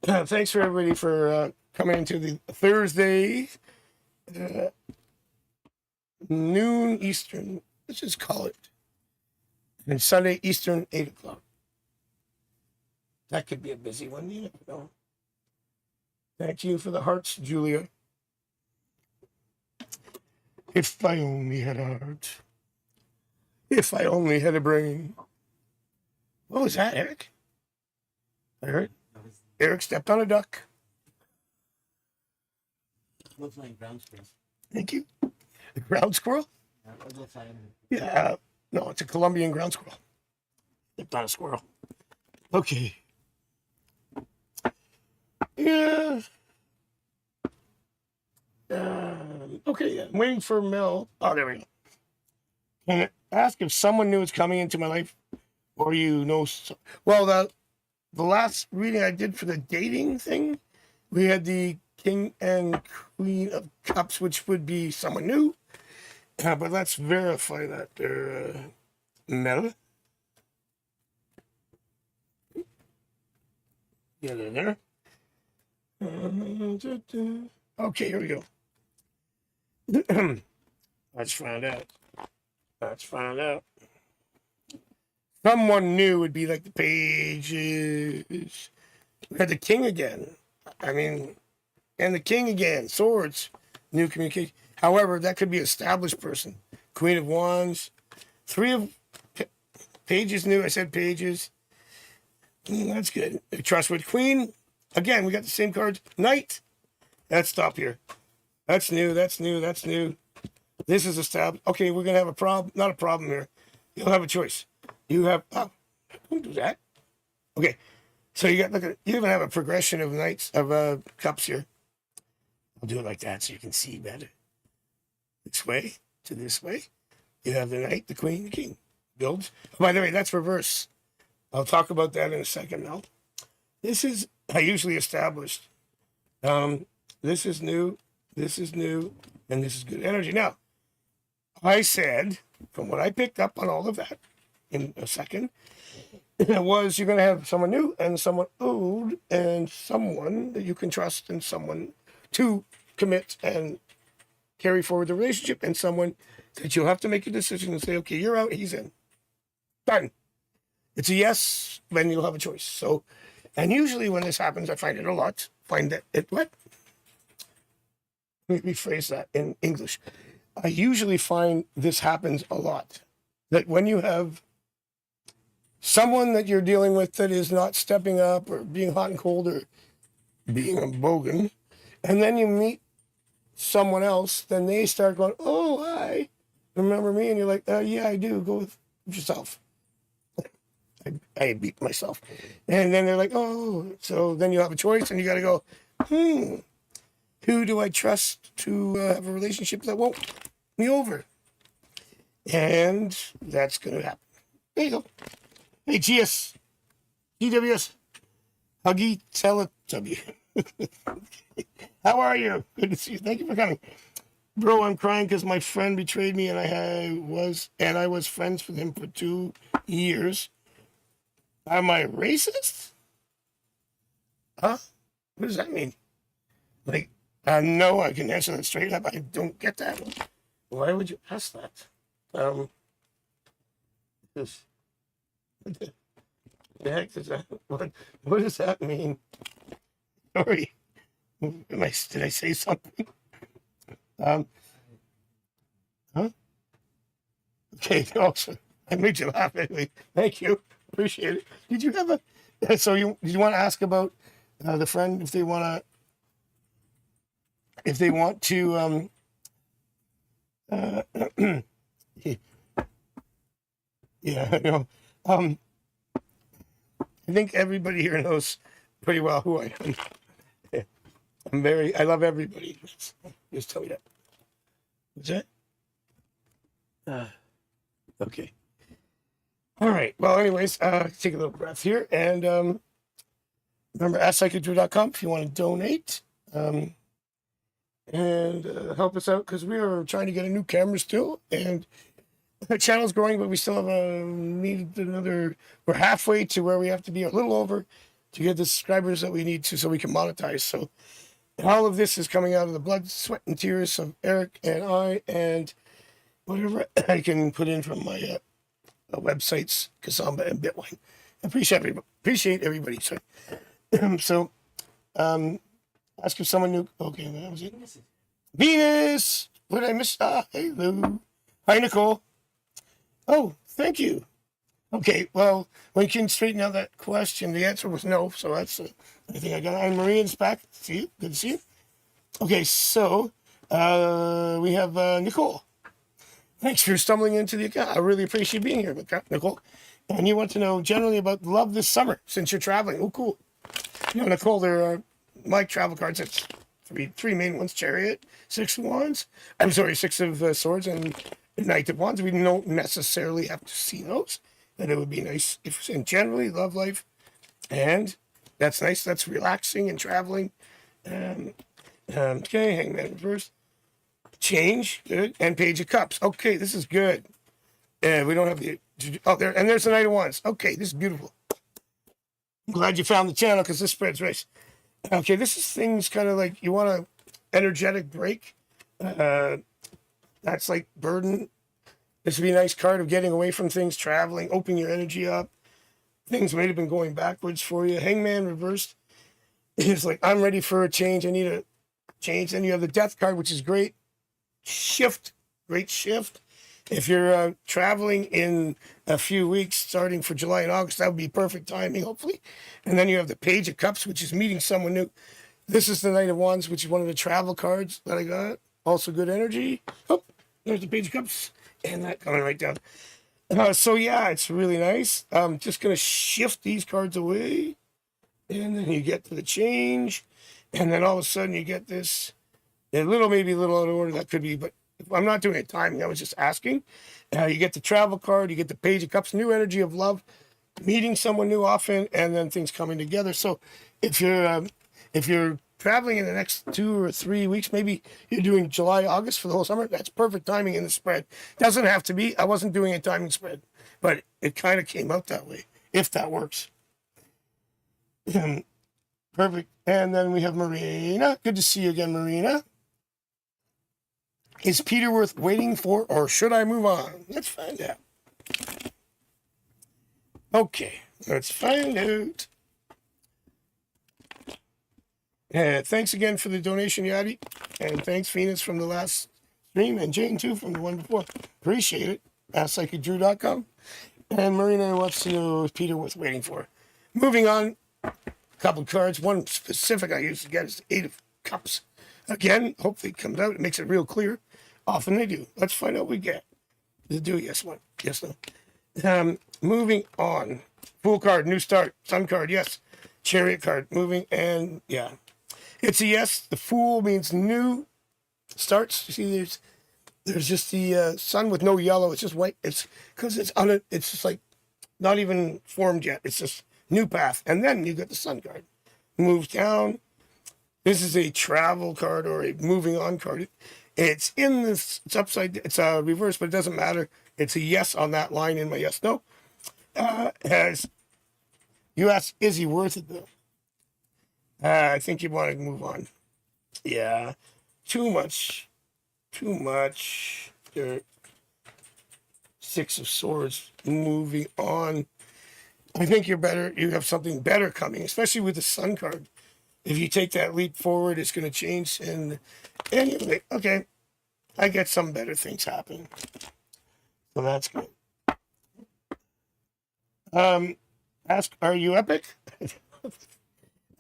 Thanks for everybody for coming into the Thursday noon Eastern. Let's just call it. And Sunday Eastern, 8 o'clock. That could be a busy one, you never know. Thank you for the hearts, Julia. If I only had a heart. If I only had a brain. What was that, Eric? I heard. Eric stepped on a duck. Looks like ground squirrels. Thank you. A ground squirrel? Yeah, it looks like Yeah. No, it's a Colombian ground squirrel. Stepped on a squirrel. Okay. Yeah. Okay, yeah. I'm waiting for Mel. Oh, there we go. Can I ask if someone new is coming into my life, or you know? Well, the last reading I did for the dating thing, we had the King and Queen of Cups, which would be someone new. But let's verify that there, Mel. Get in there. Okay, here we go. Let's find out. Let's find out. Someone new would be like the pages. We had the king again. I mean, and the king again. Swords. New communication. However, that could be established person. Queen of Wands. Three of pages new. I said pages. That's good. Trustworthy Queen. Again, we got the same cards. Knight. Let's stop here. That's new. That's new. That's new. This is established. Okay, we're gonna have a problem. Not a problem here. You'll have a choice. You have. Oh, don't do that. Okay, so you got. Look at. You even have a progression of knights of cups here. I'll do it like that so you can see better. This way to this way. You have the knight, the queen, the king. Builds. Oh, by the way, that's reverse. I'll talk about that in a second now. This is usually established. This is new. This is new, and this is good energy. Now, I said, from what I picked up on all of that in a second, it was you're going to have someone new and someone old and someone that you can trust and someone to commit and carry forward the relationship and someone that you'll have to make a decision and say, okay, you're out, he's in. Done. It's a yes, then you'll have a choice. So, and usually when this happens, I find it a lot. Find that it what? Let me rephrase that in English. I usually find this happens a lot. That when you have someone that you're dealing with that is not stepping up or being hot and cold or being a bogan, and then you meet someone else, then they start going, oh, hi, remember me? And you're like, yeah, I do. Go with yourself. I beat myself. And then they're like, oh, so then you have a choice and you got to go, who do I trust to have a relationship that won't me over? And that's going to happen. There you go. Hey, GWS, Huggy Teletubby. How are you? Good to see you. Thank you for coming. Bro, I'm crying because my friend betrayed me and I was friends with him for 2 years. Am I racist? Huh? What does that mean? Like, no, I can answer that straight up. I don't get that. Why would you ask that? What the heck does that? What does that mean? Sorry, did I say something? Huh? Okay. Also, I made you laugh anyway. Thank you. Appreciate it. Did you have a? So did you want to ask about the friend if they want to yeah, I know. I think everybody here knows pretty well who I am. I love everybody. Just tell you that. What's that? Okay. All right. Well, anyways, take a little breath here. And remember, askpsychicdrew.com if you want to donate. And help us out because we are trying to get a new camera still. And the channel's growing, but we still have needed another. We're halfway to where we have to be, a little over, to get the subscribers that we need to so we can monetize. So all of this is coming out of the blood, sweat, and tears of Eric and I. And whatever I can put in from my websites, Kasamba and Bitwine. Appreciate everybody. Sorry. So, ask if someone knew. Okay, that was it. Venus! What did I miss? Hey, Lou. Hi, Nicole. Oh, thank you. Okay, well, when you can straighten out that question, the answer was no. So that's, I think I got it. And Maria's back. See you. Good to see you. Okay, so we have Nicole. Thanks for stumbling into the account. I really appreciate being here, Nicole. And you want to know generally about love this summer since you're traveling. Oh, cool. You know, Nicole, there are my travel cards. It's three main ones: Chariot, Six of Wands. I'm sorry, Six of Swords and Knight of Wands. We don't necessarily have to see those. And it would be nice if, and generally, love life. And that's nice. That's relaxing and traveling. Okay, Hangman reverse. Change, good. And Page of Cups. Okay, this is good. We don't have the, oh, there, and there's the Knight of Wands. Okay, this is beautiful. I'm glad you found the channel because this spreads race. Okay, this is things kind of like you want an energetic break. That's like burden. This would be a nice card of getting away from things, traveling, opening your energy up. Things might have been going backwards for you. Hangman reversed. It's like, I'm ready for a change. I need a change. Then you have the Death card, which is great. Shift, great shift. If you're traveling in a few weeks, starting for July and August, that would be perfect timing, hopefully. And then you have the Page of Cups, which is meeting someone new. This is the Knight of Wands, which is one of the travel cards that I got. Also good energy. Oh, there's the Page of Cups. And that coming right down. So yeah, it's really nice. I'm just going to shift these cards away. And then you get to the change. And then all of a sudden you get this. Maybe a little out of order, that could be, but I'm not doing it timing. I was just asking. You get the travel card, you get the Page of Cups, new energy of love, meeting someone new often, and then things coming together. So if you're traveling in the next 2 or 3 weeks, maybe you're doing July, August for the whole summer, that's perfect timing in the spread. Doesn't have to be. I wasn't doing a timing spread, but it kind of came out that way, if that works. Perfect. And then we have Marina. Good to see you again, Marina. Is Peter worth waiting for, or should I move on? Let's find out. Okay, let's find out. Thanks again for the donation, Yadi. And thanks, Venus, from the last stream, and Jane, too, from the one before. Appreciate it. AskPsychicDrew.com. And Marina wants to know if Peter worth waiting for. Moving on, a couple cards. One specific I used to get is the Eight of Cups. Again, hopefully it comes out. It makes it real clear. Often they do. Let's find out what we get. Does it do? Yes, one. Yes, no. Moving on. Fool card, new start. Sun card, yes. Chariot card, moving, and yeah. It's a yes. The Fool means new starts. You see, there's just the sun with no yellow. It's just white. It's because it's on it. It's just like not even formed yet. It's just new path. And then you get the Sun card. Moves down. This is a travel card or a moving on card. It's in this, it's upside, it's a reverse, but it doesn't matter. It's a yes on that line in my yes, no. As you ask, is he worth it though? I think you want to move on. Yeah, too much. Six of Swords, moving on. I think you're better, you have something better coming, especially with the Sun card. If you take that leap forward, it's going to change. And anyway, okay, I get some better things happening. So that's good. Ask, are you epic?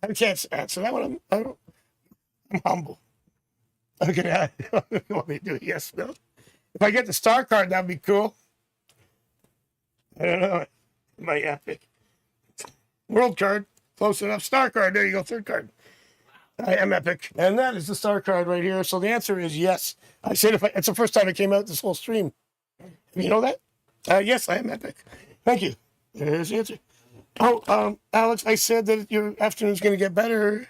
I can't answer that one. I'm humble. Okay, you want me to do it? Yes, no. If I get the Star card, that'd be cool. I don't know. My epic. World card, close enough. Star card, there you go, third card. I am epic. And that is the Star card right here. So the answer is yes. I said it's the first time it came out this whole stream. You know that? Yes, I am epic. Thank you. There's the answer. Oh, Alex, I said that your afternoon's going to get better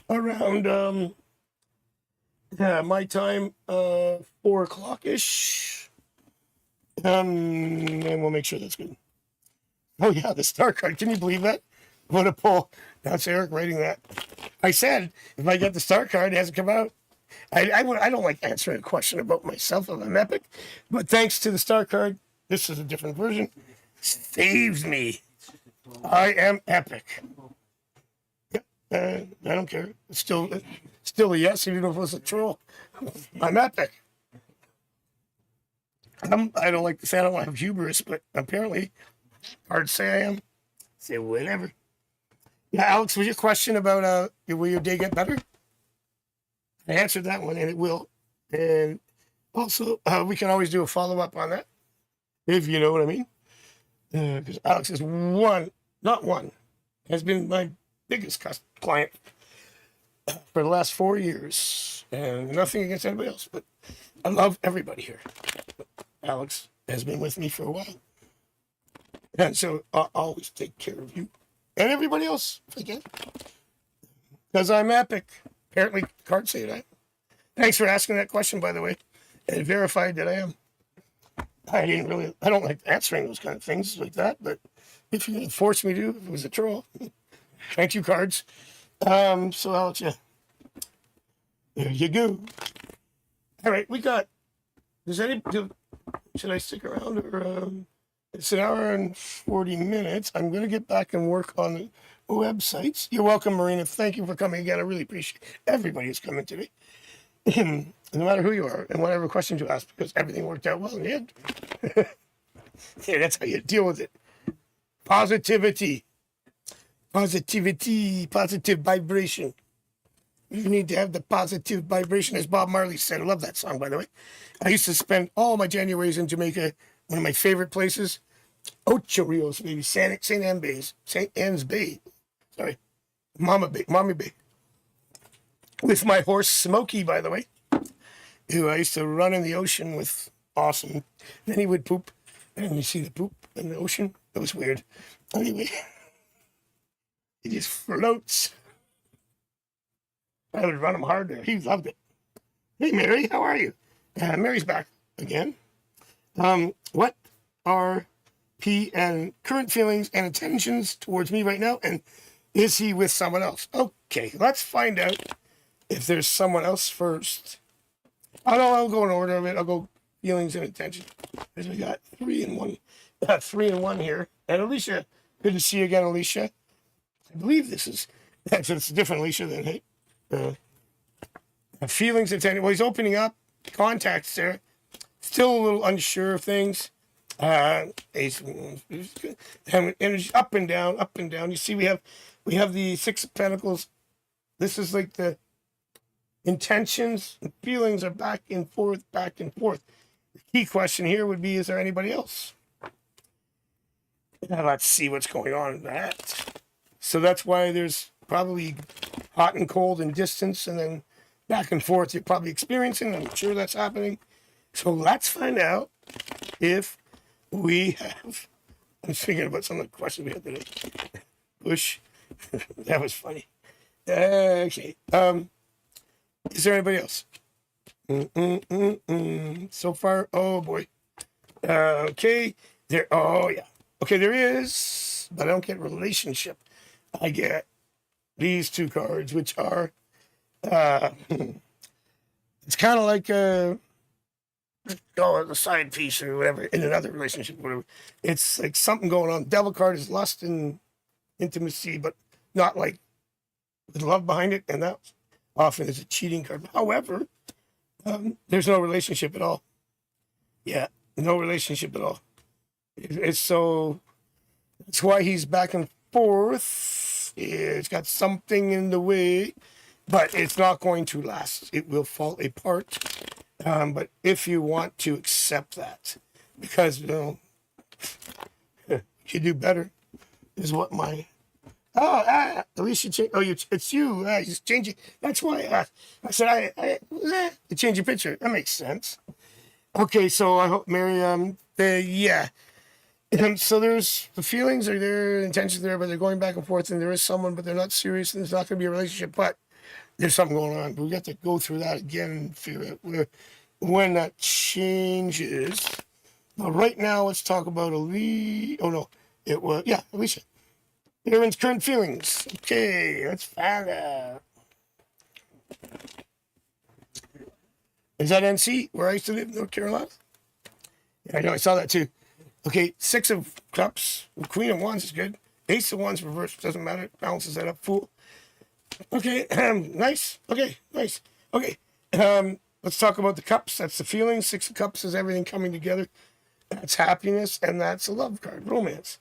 around my time, 4 o'clock-ish. And we'll make sure that's good. Oh, yeah, the Star card. Can you believe that? What a pull. That's Eric writing that. I said, if I get the Star card, it hasn't come out. I don't like answering a question about myself if I'm epic, but thanks to the star card, this is a different version. Saves me. I am epic. Yep, I don't care. It's still a yes, even if it was a troll. I'm epic. I don't like to say I don't have hubris, but apparently, hard to say I am. Say whatever. Yeah, Alex, was your question about will your day get better? I answered that one, and it will. And also, we can always do a follow up on that, if you know what I mean. Because Alex is has been my biggest client for the last 4 years, and nothing against anybody else, but I love everybody here. Alex has been with me for a while, and so I'll always take care of you and everybody else if I can, because I'm epic. Apparently, cards say that. Thanks for asking that question, by the way, and verified that I am. I don't like answering those kind of things like that, but if you're going to force me to, if it was a troll, thank you, cards. So I'll let you. There you go. All right, we got. Should I stick around or? It's an hour and 40 minutes. I'm going to get back and work on the websites. You're welcome, Marina. Thank you for coming again. I really appreciate everybody who's coming today. No matter who you are and whatever questions you ask, because everything worked out well in the end. Yeah, that's how you deal with it. Positivity, positive vibration. You need to have the positive vibration, as Bob Marley said. I love that song, by the way. I used to spend all my Januaries in Jamaica, one of my favorite places. Ocho Rios, maybe St. Anne's Bay. Sorry, Mommy Bay. With my horse, Smokey, by the way, who I used to run in the ocean with. Awesome. Then he would poop, and you see the poop in the ocean. It was weird. Anyway, he just floats. I would run him hard there. He loved it. Hey, Mary, how are you? Mary's back again. What are P and current feelings and intentions towards me right now? And is he with someone else? Okay, let's find out if there's someone else first. I'll go in order of it. I'll go feelings and intentions. Because we got 3 in 1. 3 in 1 here. And Alicia, good to see you again, Alicia. I believe it's a different Alicia than hey. Feelings and intentions. Well, he's opening up. Contacts there. Still a little unsure of things. He's energy up and down, up and down. You see, we have the 6 of Pentacles. This is like the intentions and feelings are back and forth, back and forth. The key question here would be, is there anybody else? Now let's see what's going on in that. So that's why there's probably hot and cold and distance, and then back and forth you're probably experiencing. I'm sure that's happening. So let's find out if we have. I'm thinking about some of the questions we had today. Bush. That was funny. Okay. Is there anybody else? So far, oh boy. Okay. Oh yeah. Okay, there is, but I don't get relationship. I get these 2 cards, which are, it's kind of like a side piece or whatever in another relationship, whatever. It's like something going on. Devil card is lust and intimacy, but not like with love behind it, and that often is a cheating card. However, there's no relationship at all. Yeah, no relationship at all. That's why he's back and forth. It's got something in the way, but it's not going to last. It will fall apart. But if you want to accept that, because you do better, is what my at least you change. It's you. You just change it. That's why I said you change your picture. That makes sense. Okay, so I hope Mary. Yeah. And so there's the feelings are there, intentions there, but they're going back and forth, and there is someone, but they're not serious, and there's not going to be a relationship, but there's something going on. But we got to go through that again and figure out when that changes. Now, right now, let's talk about Alicia. Oh, no. It was, yeah, Alicia. Aaron's current feelings. Okay, let's find out. Is that NC, where I used to live, North Carolina? Yeah, I know, I saw that too. Okay, 6 of Cups. Queen of Wands is good. Ace of Wands reversed, doesn't matter. It balances that up. Fool. Okay, nice. Okay, nice. Okay, let's talk about the Cups. That's the feeling. 6 of Cups is everything coming together. That's happiness, and that's a love card, romance.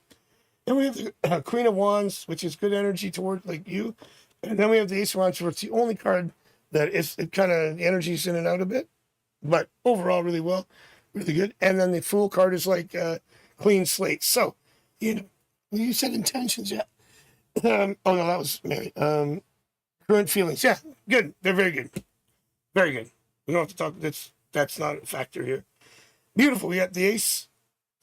Then we have the Queen of Wands, which is good energy toward like you. And then we have the Ace of Wands, where it's the only card that is it kind of the energy's in and out a bit, but overall really well, really good. And then the Fool card is like clean slate. So, you know, you said intentions, yeah. Oh no, that was Mary. Current feelings, yeah, good. They're very good, very good. We don't have to talk. That's not a factor here. Beautiful. We got the Ace,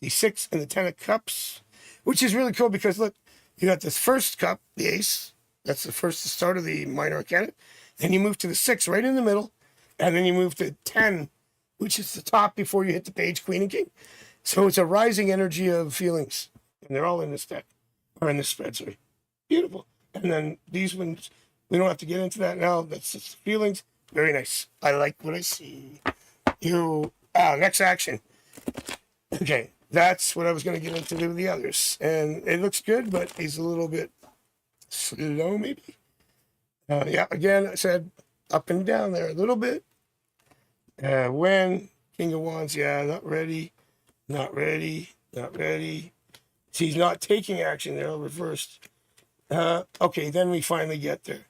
the 6, and the 10 of Cups, which is really cool because look, you got this first cup, the Ace. That's the start of the minor arcana. Then you move to the 6 right in the middle, and then you move to 10, which is the top before you hit the page, Queen and King. So it's a rising energy of feelings, and they're all in this deck, or in this spread, sorry. Beautiful. And then these ones, we don't have to get into that now. That's just feelings. Very nice. I like what I see. Next action. Okay, that's what I was going to get into with the others. And it looks good, but he's a little bit slow, maybe. Yeah, again, I said up and down there a little bit. When King of Wands, yeah, not ready, not ready, not ready. See, he's not taking action there, reversed. Okay, then we finally get there.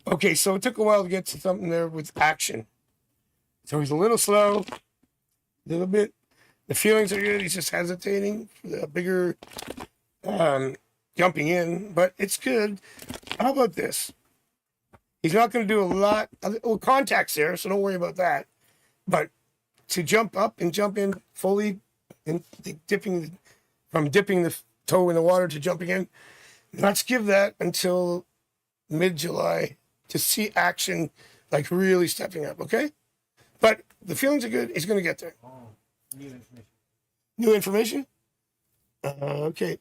Okay, so it took a while to get to something there with action. So he's a little slow, a little bit. The feelings are good. He's just hesitating for the bigger jumping in, but it's good. How about this? He's not going to do a lot. Well, contact's there, so don't worry about that. But to jump up and jump in fully, and dipping the toe in the water to jumping in, let's give that until mid-July to see action like really stepping up, okay? But the feelings are good. He's going to get there. Oh, new information. New information? Okay.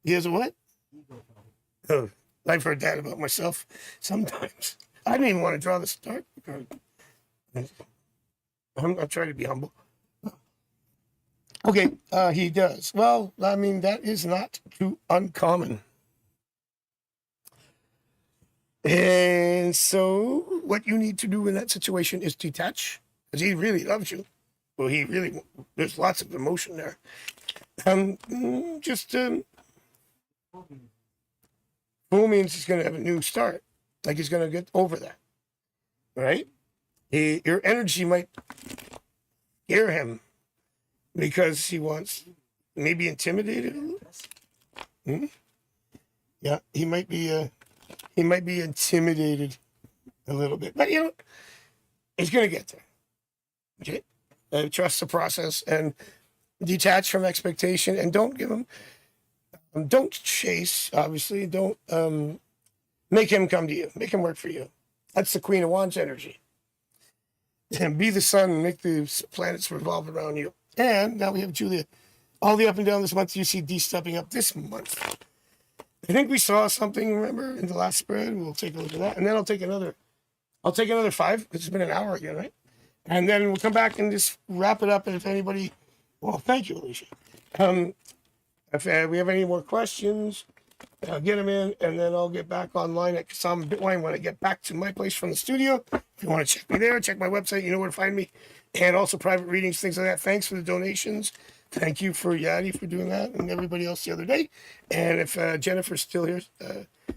He has a what? Ego problem. Oh, I've heard that about myself sometimes. I didn't even want to draw the start card. I'm trying to be humble. Okay, he does. Well, I mean, that is not too uncommon. And so what you need to do in that situation is detach, because he really loves you. Well, there's lots of emotion there. Fool means he's going to have a new start. Like he's going to get over that, right? Your energy might scare him because he wants, maybe intimidated. Yeah, he might be intimidated a little bit, but he's going to get there. Okay, trust the process and detach from expectation, and don't give him. Don't chase. Obviously, don't make him come to you. Make him work for you. That's the Queen of Wands energy. And be the sun and make the planets revolve around you. And now we have Julia. All the up and down this month, you see D stepping up this month. I think we saw something, remember, in the last spread. We'll take a look at that. And then I'll take another 5, because it's been an hour again, right? And then we'll come back and just wrap it up. And if anybody, well, thank you, Alicia. If we have any more questions, get them in, and then I'll get back online at Kasama Bitwine when I get back to my place from the studio. If you want to check me there, check my website, you know where to find me. And also private readings, things like that. Thanks for the donations. Thank you for Yadi for doing that, and everybody else the other day. And if Jennifer's still here,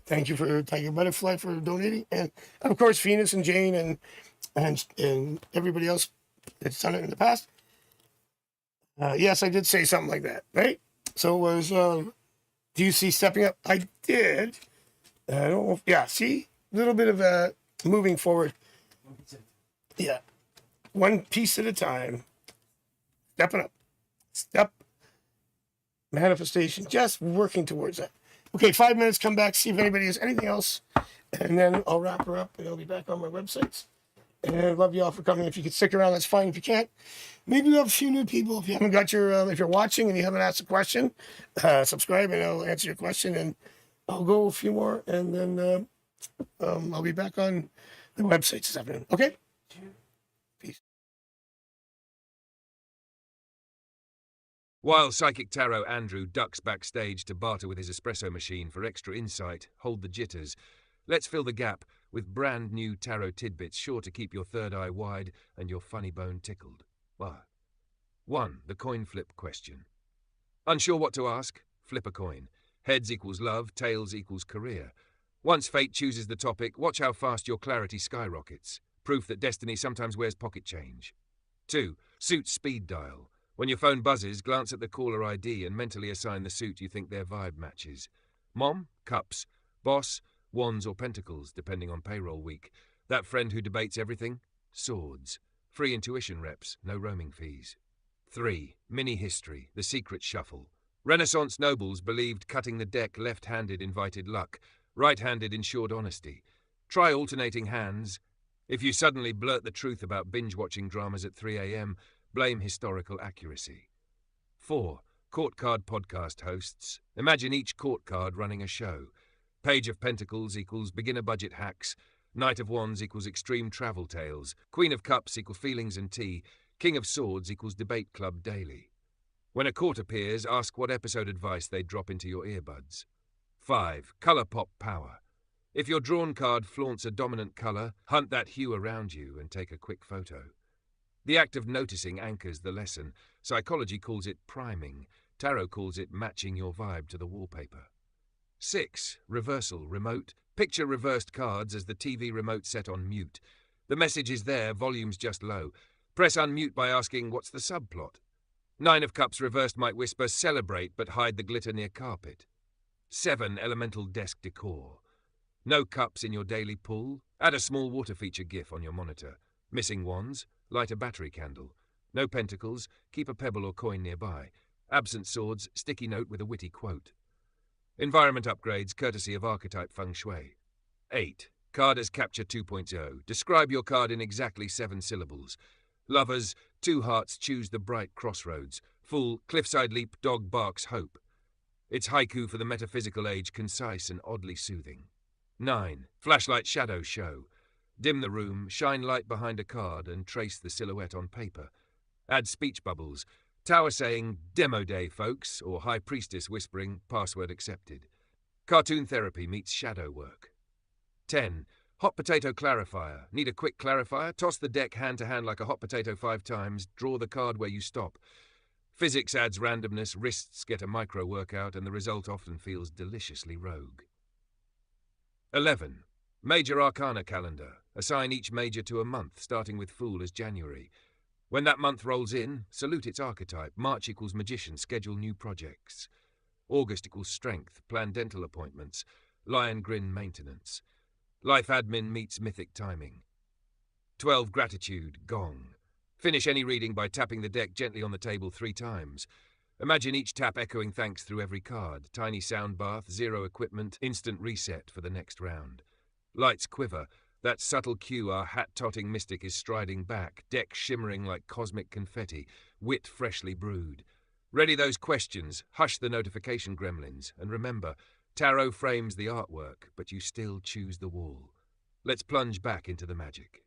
thank you for Tiger Butterfly for donating. And of course, Venus and Jane and everybody else that's done it in the past. Yes, I did say something like that, right? So it was, do you see stepping up? I did. I don't know. Yeah, see? A little bit of moving forward. Yeah. One piece at a time. Stepping up. Step. Manifestation. Just working towards that. Okay, 5 minutes, come back, see if anybody has anything else. And then I'll wrap her up and I'll be back on my websites. And I love you all for coming. If you can stick around, that's fine. If you can't, maybe we have a few new people. If you haven't got if you're watching and you haven't asked a question, subscribe and I'll answer your question. And I'll go a few more. And then I'll be back on the website this afternoon. Okay? Peace. While Psychic Tarot Andrew ducks backstage to barter with his espresso machine for extra insight, hold the jitters, let's fill the gap with brand new tarot tidbits sure to keep your third eye wide and your funny bone tickled. Why? 1. The coin flip question. Unsure what to ask? Flip a coin. Heads equals love, tails equals career. Once fate chooses the topic, watch how fast your clarity skyrockets. Proof that destiny sometimes wears pocket change. 2. Suit speed dial. When your phone buzzes, glance at the caller ID and mentally assign the suit you think their vibe matches. Mom? Cups. Boss? Wands or pentacles, depending on payroll week. That friend who debates everything? Swords. Free intuition reps, no roaming fees. 3. Mini history, the secret shuffle. Renaissance nobles believed cutting the deck left-handed invited luck, right-handed ensured honesty. Try alternating hands. If you suddenly blurt the truth about binge-watching dramas at 3 a.m., blame historical accuracy. 4. Court card podcast hosts. Imagine each court card running a show. Page of Pentacles equals beginner budget hacks. Knight of Wands equals extreme travel tales. Queen of Cups equals feelings and tea. King of Swords equals debate club daily. When a court appears, ask what episode advice they drop into your earbuds. 5. Colour pop power. If your drawn card flaunts a dominant colour, hunt that hue around you and take a quick photo. The act of noticing anchors the lesson. Psychology calls it priming. Tarot calls it matching your vibe to the wallpaper. 6. Reversal remote. Picture reversed cards as the TV remote set on mute. The message is there, volume's just low. Press unmute by asking, what's the subplot? 9 of Cups reversed might whisper, celebrate, but hide the glitter near carpet. 7. Elemental desk decor. No cups in your daily pull? Add a small water feature GIF on your monitor. Missing wands? Light a battery candle. No pentacles? Keep a pebble or coin nearby. Absent swords? Sticky note with a witty quote. Environment upgrades courtesy of Archetype Feng Shui. 8. Card as Capture 2.0. Describe your card in exactly 7 syllables. Lovers, 2 hearts choose the bright crossroads. Fool, cliffside leap, dog barks hope. It's haiku for the metaphysical age, concise and oddly soothing. 9. Flashlight shadow show. Dim the room, shine light behind a card and trace the silhouette on paper. Add speech bubbles. Tower saying, demo day folks, or high priestess whispering, password accepted. Cartoon therapy meets shadow work. 10. Hot potato clarifier. Need a quick clarifier? Toss the deck hand to hand like a hot potato 5 times. Draw the card where you stop. Physics adds randomness, wrists get a micro workout, and the result often feels deliciously rogue. 11. Major Arcana calendar. Assign each major to a month, starting with Fool as January. When that month rolls in, salute its archetype. March equals magician, schedule new projects. August equals strength, plan dental appointments. Lion grin maintenance. Life admin meets mythic timing. 12. Gratitude, gong. Finish any reading by tapping the deck gently on the table 3 times. Imagine each tap echoing thanks through every card. Tiny sound bath, 0 equipment, instant reset for the next round. Lights quiver. That subtle cue our hat-totting mystic is striding back, deck shimmering like cosmic confetti, wit freshly brewed. Ready those questions, hush the notification gremlins, and remember, tarot frames the artwork, but you still choose the wall. Let's plunge back into the magic.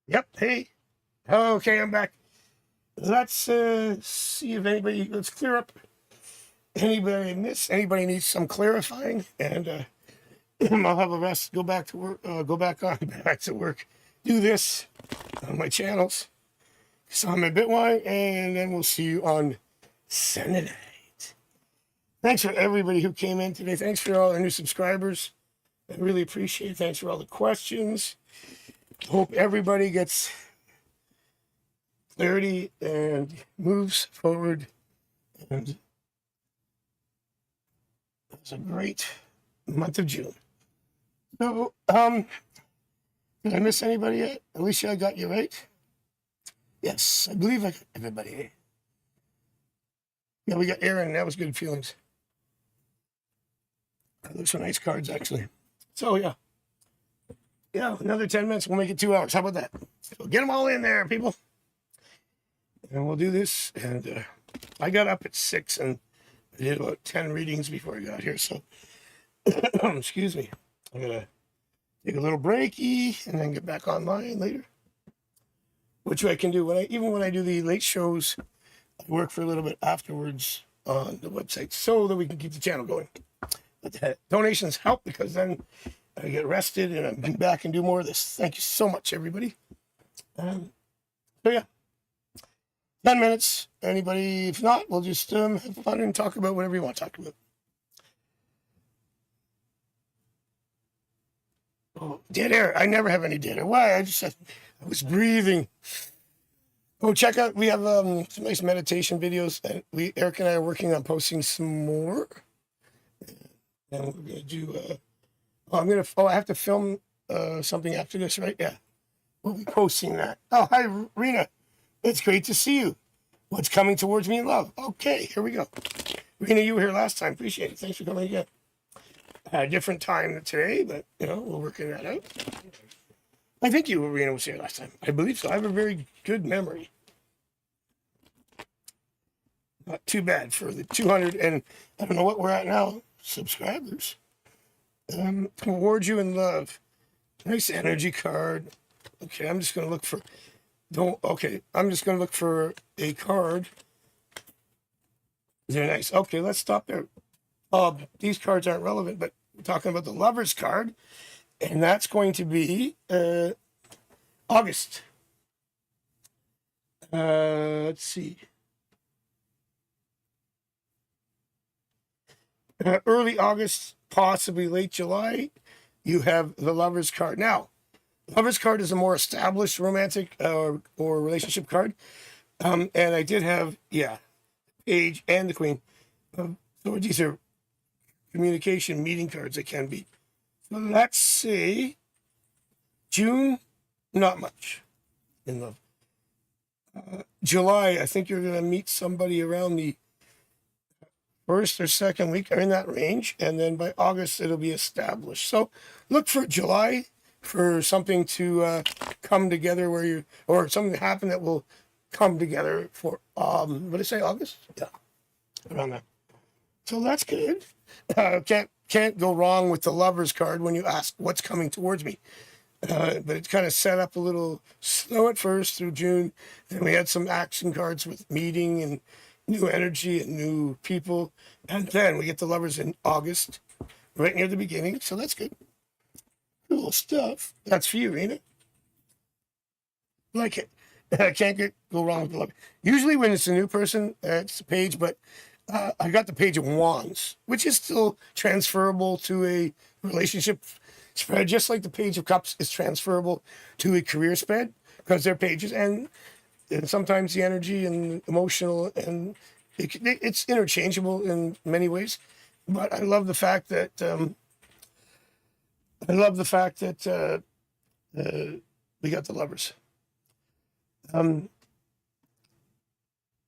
Yep. Hey. Okay, I'm back. Let's see if let's clear up anybody missed. Anybody needs some clarifying, and I'll have a rest. Go back to work. Go back on back to work. Do this on my channels. So I'm a Bitwine, and then we'll see you on Sunday night. Thanks for everybody who came in today. Thanks for all our new subscribers. I really appreciate it. Thanks for all the questions. Hope everybody gets clarity and moves forward. And it's a great month of June. So, did I miss anybody yet? Alicia, I got you right. Yes, I believe I got everybody. Yeah, we got Aaron. That was good feelings. Those are nice cards, actually. So, yeah. Yeah, another 10 minutes. We'll make it 2 hours. How about that? So get them all in there, people. And we'll do this. And I got up at 6 and I did about 10 readings before I got here. So, excuse me. I got to take a little breaky and then get back online later. Which I can do. Even when I do the late shows, I work for a little bit afterwards on the website so that we can keep the channel going. But donations help because then I get rested and I can be back and do more of this. Thank you so much, everybody. So yeah, 10 minutes. Anybody? If not, we'll just have fun and talk about whatever you want to talk about. Oh, dead air. I never have any dead air. Why? I was breathing. Oh, check out. We have some nice meditation videos, and Eric and I are working on posting some more. And we're gonna do. I have to film something after this, right? Yeah, we'll be posting that. Oh, hi, Rena. It's great to see you. What's coming towards me in love? Okay, here we go. Rena, you were here last time. Appreciate it. Thanks for coming again. A different time today, but we're working that out. I think Rena was here last time. I believe so. I have a very good memory. Not too bad for the 200 and I don't know what we're at now. Subscribers. Towards you in love. Nice energy card. Okay, I'm just gonna look for. I'm just gonna look for a card. They're nice. Okay, let's stop there. These cards aren't relevant, but we're talking about the Lover's card, and that's going to be August. Let's see. Early August, possibly late July, you have the Lover's card. Now, Lover's card is a more established romantic or relationship card. And I did have, Page and the Queen. So these are communication meeting cards. They can be. So let's see. June, not much in love. July, I think you're going to meet somebody around the first or second week, or in that range, and then by August it'll be established. So look for July for something to come together or something to happen that will come together for what did I say, August? Yeah, around that. So that's good. Can't go wrong with the Lover's card when you ask what's coming towards me. But it's kind of set up a little slow at first through June. Then we had some action cards with meeting and new energy and new people. And then we get the Lovers in August, right near the beginning. So that's good. Cool stuff. That's for you, Rena. Like it. Can't go wrong with the Lover. Usually when it's a new person, it's the Page, but I got the Page of Wands, which is still transferable to a relationship spread, just like the Page of Cups is transferable to a career spread, because they're pages, and sometimes the energy and emotional, and it's interchangeable in many ways. But I love the fact that we got the Lovers.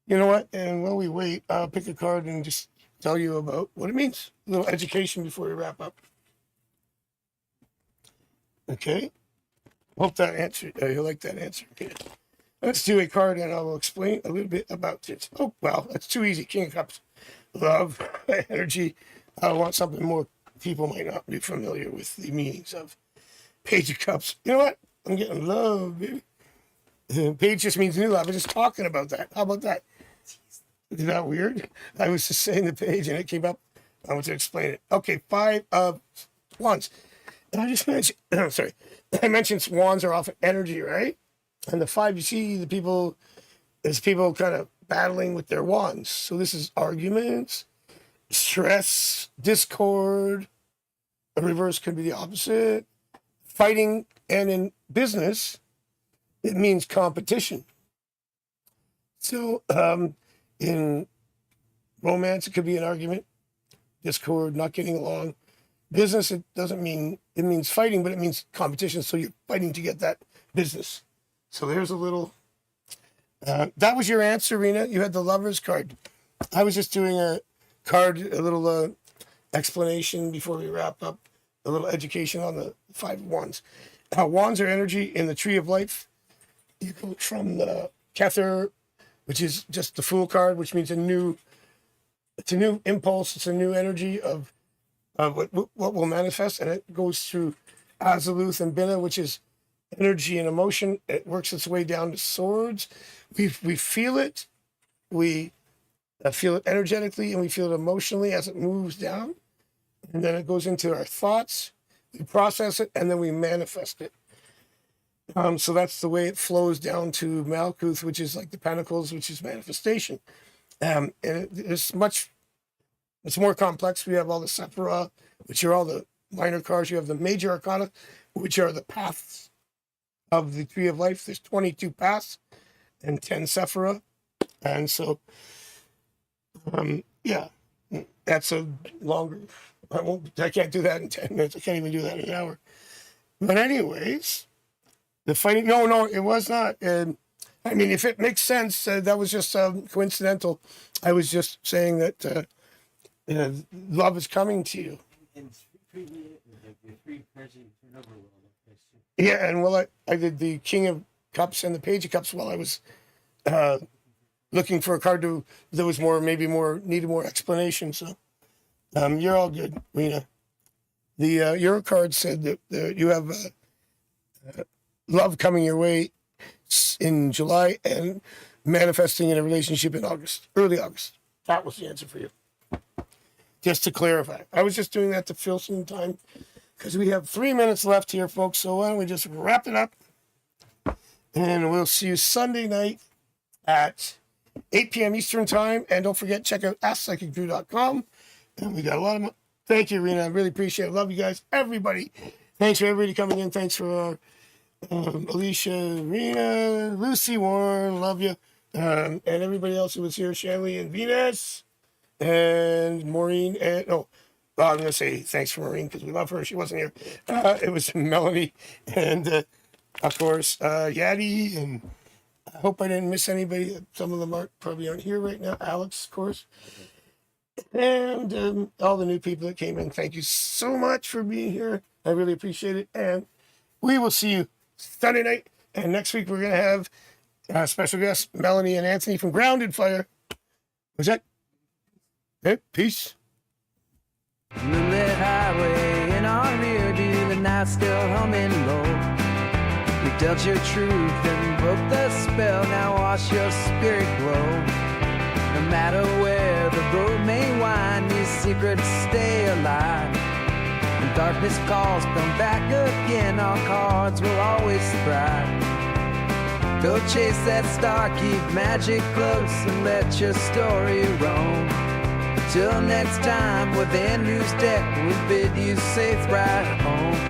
You know what? And while we wait, I'll pick a card and just tell you about what it means. A little education before we wrap up. Okay. Hope that answered. You like that answer. Okay. Let's do a card and I will explain a little bit about it. Oh, well, that's too easy. King of Cups. Love, energy. I want something more people might not be familiar with the meanings of. Page of Cups. You know what? I'm getting love, baby. Page just means new love. I'm just talking about that. How about that? Is that weird? I was just saying the Page and it came up. I want to explain it. Okay, 5 of Wands. And I just mentioned, sorry, I mentioned wands are often energy, right? And the 5, you see there's people kind of battling with their wands. So this is arguments stress, discord. A reverse could be the opposite. Fighting, and in business, it means competition. So in romance, it could be an argument, discord, not getting along. Business, it doesn't mean, it means fighting, but it means competition. So you're fighting to get that business. So there's a little, that was your answer, Rena. You had the Lover's card. I was just doing a card, a little explanation before we wrap up, a little education on the 5 wands. Wands are energy in the tree of life. You go from the Kether, which is just the Fool card, which means it's a new impulse, it's a new energy of what will manifest, and it goes through Azaluth and Binah, which is energy and emotion. It works its way down to swords. We feel it. We feel it energetically, and we feel it emotionally as it moves down. And then it goes into our thoughts. We process it, and then we manifest it. So that's the way it flows down to Malkuth, which is like the Pentacles, which is manifestation. And it's more complex. We have all the Sephirah, which are all the minor cards. You have the major arcana, which are the paths of the tree of life. There's 22 paths and 10 Sephirah. And so, yeah, that's a longer, I can't do that in 10 minutes. I can't even do that in an hour. But anyways, the fighting, no, it was not. I mean, if it makes sense, that was just coincidental. I was just saying that love is coming to you. And the 3 cards that you turn over will look nice too. Yeah, and well, I did the King of Cups and the Page of Cups while I was looking for a card that was needed more explanation. So you're all good, Rena. The your card said that you have love coming your way in July and manifesting in a relationship in August, early August. That was the answer for you. Just to clarify, I was just doing that to fill some time because we have 3 minutes left here, folks. So why don't we just wrap it up? And we'll see you Sunday night at 8 p.m. Eastern Time. And don't forget, check out AskPsychicDrew.com. And we got a lot of thank you, Rena. I really appreciate it. Love you guys, everybody. Thanks for everybody coming in. Thanks for Alicia, Rena, Lucy, Warren. Love you. And everybody else who was here, Shanley and Venus. And Maureen, and I'm going to say thanks for Maureen because we love her. She wasn't here. It was Melanie, and of course, Yadi, and I hope I didn't miss anybody. Some of them probably aren't here right now. Alex, of course, and all the new people that came in. Thank you so much for being here. I really appreciate it. And we will see you Sunday night. And next week, we're going to have special guests, Melanie and Anthony from Grounded Fire. Was that? Okay, peace. Moonlit highway in our rear view, the night still humming low. We dealt your truth and broke the spell, now watch your spirit glow. No matter where the road may wind, these secrets stay alive. When darkness calls, come back again, our cards will always thrive. Go chase that star, keep magic close, and let your story roam. Till next time with Andrew's deck, we bid you safe ride home.